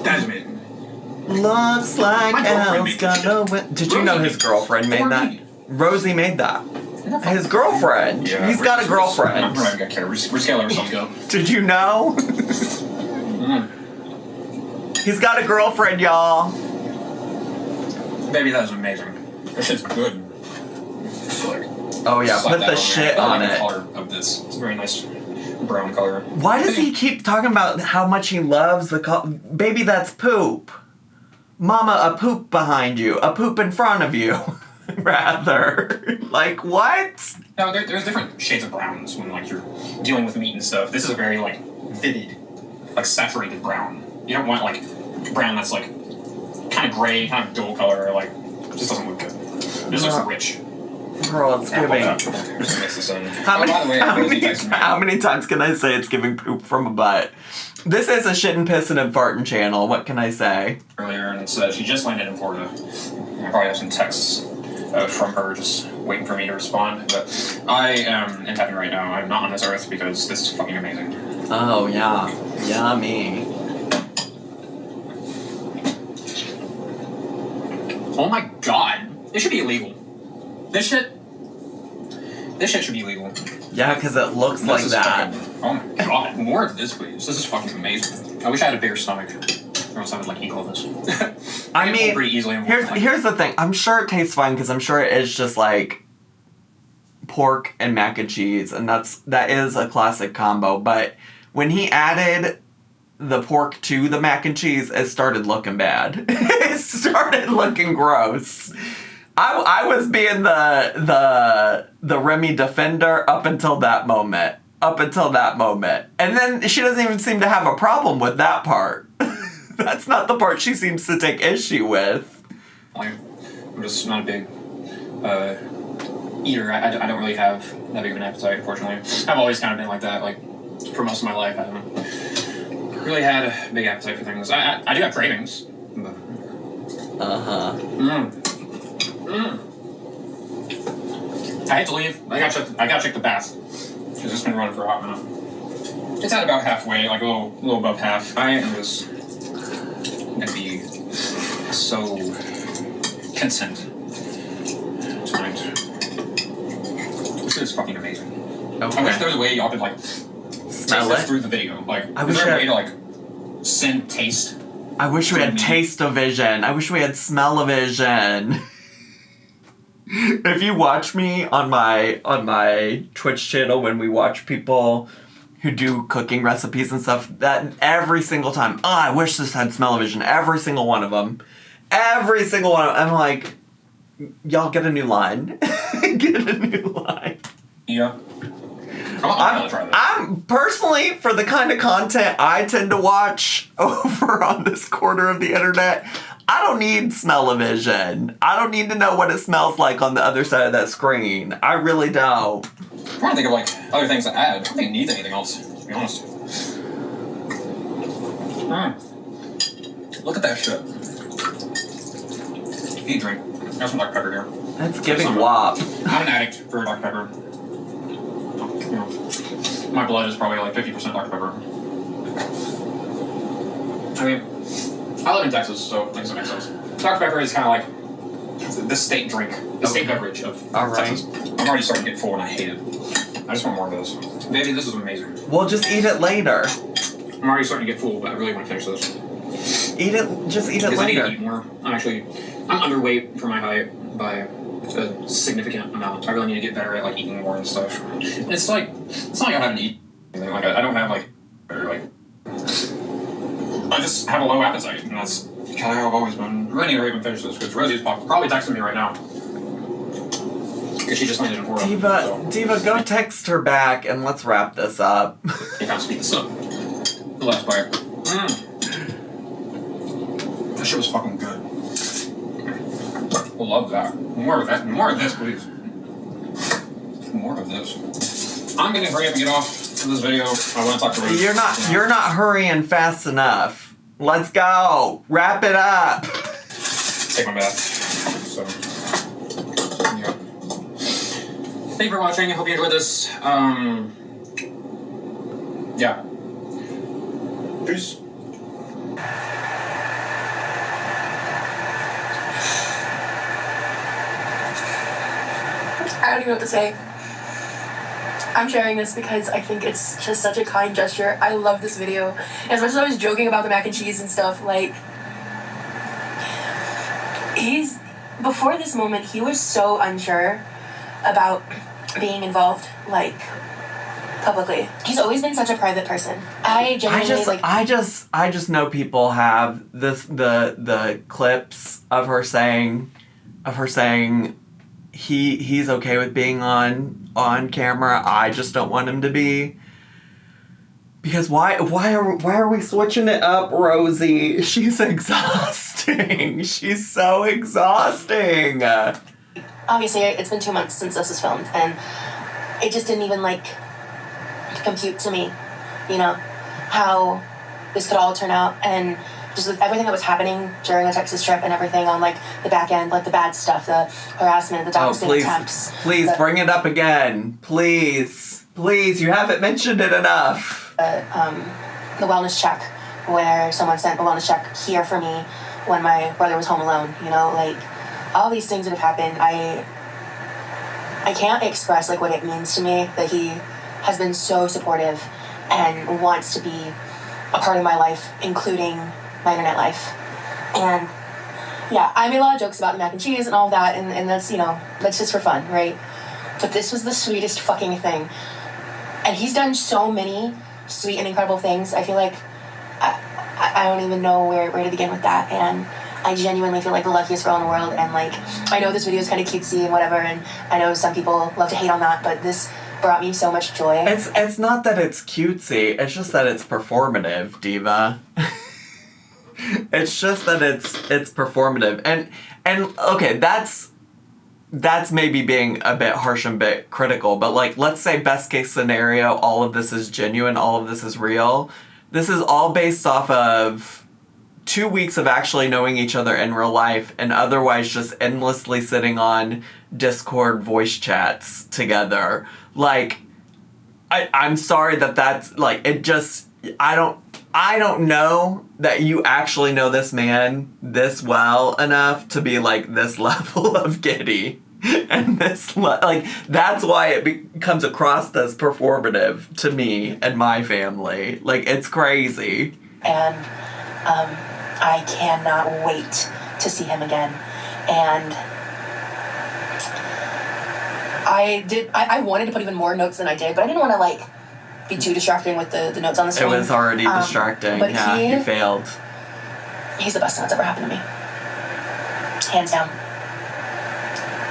That is amazing. Looks like My girlfriend Elle's made gonna win. Did you know his girlfriend made that? Rosie made that. His girlfriend. Yeah, He's got a girlfriend. I'm not gonna care. We're just gonna let ourselves go. Did you know? He's got a girlfriend, y'all. Baby, that is amazing. This shit's good. It's like, Oh yeah, slap put that the on shit there. I on like the it. color of this. It's a very nice brown color. Why does he keep talking about how much he loves the baby, that's poop. Mama, a poop behind you. A poop in front of you. Rather. Like, what? No, there's different shades of browns when, like, you're dealing with meat and stuff. This is a very, like, vivid, like, saturated brown. You don't want, like, brown that's, like, kind of gray, kind of dull color, like, it just doesn't look good. This looks rich. Girl, it's giving. Just mix this in. How many times can I say it's giving poop from a butt? This is a shit and pissin' and fartin' channel. What can I say? Earlier, and said she just landed in Florida. I probably have some texts from her just waiting for me to respond. But I am in heaven right now. I'm not on this earth because this is fucking amazing. Oh, yeah. Yummy. Oh my god. This should be illegal. This shit This shit should be illegal. Yeah, because it looks This like is that. Fucking, oh my god, more of this, please. This is fucking amazing. I wish I had a bigger stomach. Or else I would, like, eat all of this. I can mean, pull pretty easily. here's the thing. I'm sure it tastes fine because I'm sure it is just, like, pork and mac and cheese, and that is a classic combo. But when he added the pork to the mac and cheese, it started looking bad. It started looking gross. I was being the Remy defender up until that moment. And then she doesn't even seem to have a problem with that part. That's not the part she seems to take issue with. I'm just not a big eater. I don't really have that big of an appetite, unfortunately. I've always kind of been like that. Like, for most of my life, I haven't really had a big appetite for things. I do have cravings. But... I hate to leave. I gotta check the bath. Because it's been running for a hot minute. It's at about halfway, like a little above half. I am just gonna be so content tonight. This is fucking amazing. Okay. I wish there was a way y'all could like Smell taste this it? through the video. Like, I is wish there a I- way to like send taste? I wish we had Me. taste-o-vision. I wish we had smell-o-vision. If you watch me on my Twitch channel when we watch people who do cooking recipes and stuff, that every single time, I wish this had smell-o-vision. Every single one of them. Every single one of them. I'm like, y'all get a new line. Get a new line. Yeah. I'll try that. I'm personally, for the kind of content I tend to watch over on this corner of the internet, I don't need smell-o-vision. I don't need to know what it smells like on the other side of that screen. I really don't. I'm trying to think of like other things to add. I don't think it needs anything else, to be honest. Look at that shit. Eat a drink. Got some Dr. Pepper here. It's giving WAP. I'm an addict for Dr. Pepper. You know, my blood is probably like 50% Dr. Pepper. I mean, I live in Texas, so I guess it makes sense. Dr. Pepper is kind of like the state drink, the state beverage of Texas. I'm already starting to get full and I hate it. I just want more of this. Baby, this is amazing. We'll just eat it later. I'm already starting to get full, but I really want to finish this. Just eat it Because I need later. to eat more. I'm underweight for my height by a significant amount. I really need to get better at like eating more and stuff. It's not like I haven't eaten anything. Like I don't have like I just have a low appetite, and that's kind of how I've always been. I need to even finish this because Rosie's probably texting me right now because she just landed in Florida. Diva, go text her back and let's wrap this up. You gotta speed this up. The last bite. That shit was fucking good. Love that. More of that. More of this, please. More of this. I'm gonna hurry up and get off of this video. I want to talk to Rosie. You're not hurrying fast enough. Let's go. Wrap it up. Take my bath. So, yeah. Thank you for watching. I hope you enjoyed this. Yeah. Peace. I don't even know what to say. I'm sharing this because I think it's just such a kind gesture. I love this video. As much as I was joking about the mac and cheese and stuff, like, before this moment, he was so unsure about being involved, like, publicly. He's always been such a private person. I genuinely, I just know people have the clips of her saying he's okay with being on camera. I just don't want him to be. Because why are we switching it up, Rosie? She's exhausting. She's so exhausting. obviously, it's been 2 months since this was filmed, and it just didn't even, like, compute to me, you know, how this could all turn out, and just with everything that was happening during the Texas trip and everything on, like, the back end, like, the bad stuff, the harassment, the doxing attempts. Please, bring it up again. Please, you haven't mentioned it enough. The wellness check, where someone sent a wellness check here for me when my brother was home alone, you know, like, all these things that have happened, I can't express like what it means to me that he has been so supportive and wants to be a part of my life, including my internet life. And yeah, I made a lot of jokes about the mac and cheese and all of that, and that's, you know, that's just for fun, right? But this was the sweetest fucking thing. And he's done so many sweet and incredible things. I feel like I don't even know where to begin with that. And I genuinely feel like the luckiest girl in the world. And like, I know this video is kind of cutesy and whatever, and I know some people love to hate on that, but this brought me so much joy. It's not that it's cutesy, it's just that it's performative, Diva. It's just that it's performative. And okay, that's maybe being a bit harsh and a bit critical, but like, let's say best case scenario, all of this is genuine, all of this is real. This is all based off of 2 weeks of actually knowing each other in real life, and otherwise just endlessly sitting on Discord voice chats together. Like, I'm sorry that's, like, it just, I don't know that you actually know this man this well enough to be, like, this level of giddy. And this, like, that's why it comes across as performative to me and my family. Like, it's crazy. And I cannot wait to see him again. And I wanted to put even more notes than I did, but I didn't want to, like, be too distracting with the notes on the screen. It was already distracting. But yeah, you failed. He's the best thing that's ever happened to me. Hands down.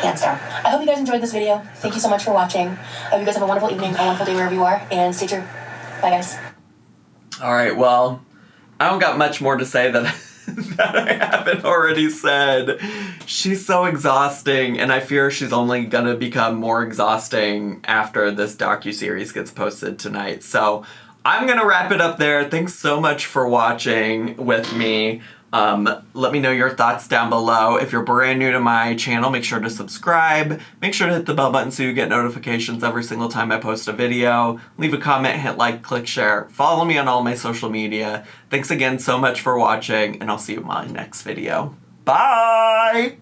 Hands down. I hope you guys enjoyed this video. Thank you so much for watching. I hope you guys have a wonderful evening, a wonderful day wherever you are, and stay true. Bye, guys. All right, well, I don't got much more to say that I haven't already said. She's so exhausting, and I fear she's only gonna become more exhausting after this docuseries gets posted tonight. So I'm gonna wrap it up there. Thanks so much for watching with me. Let me know your thoughts down below. If you're brand new to my channel, make sure to subscribe. Make sure to hit the bell button so you get notifications every single time I post a video. Leave a comment, hit like, click share. Follow me on all my social media. Thanks again so much for watching, and I'll see you in my next video. Bye!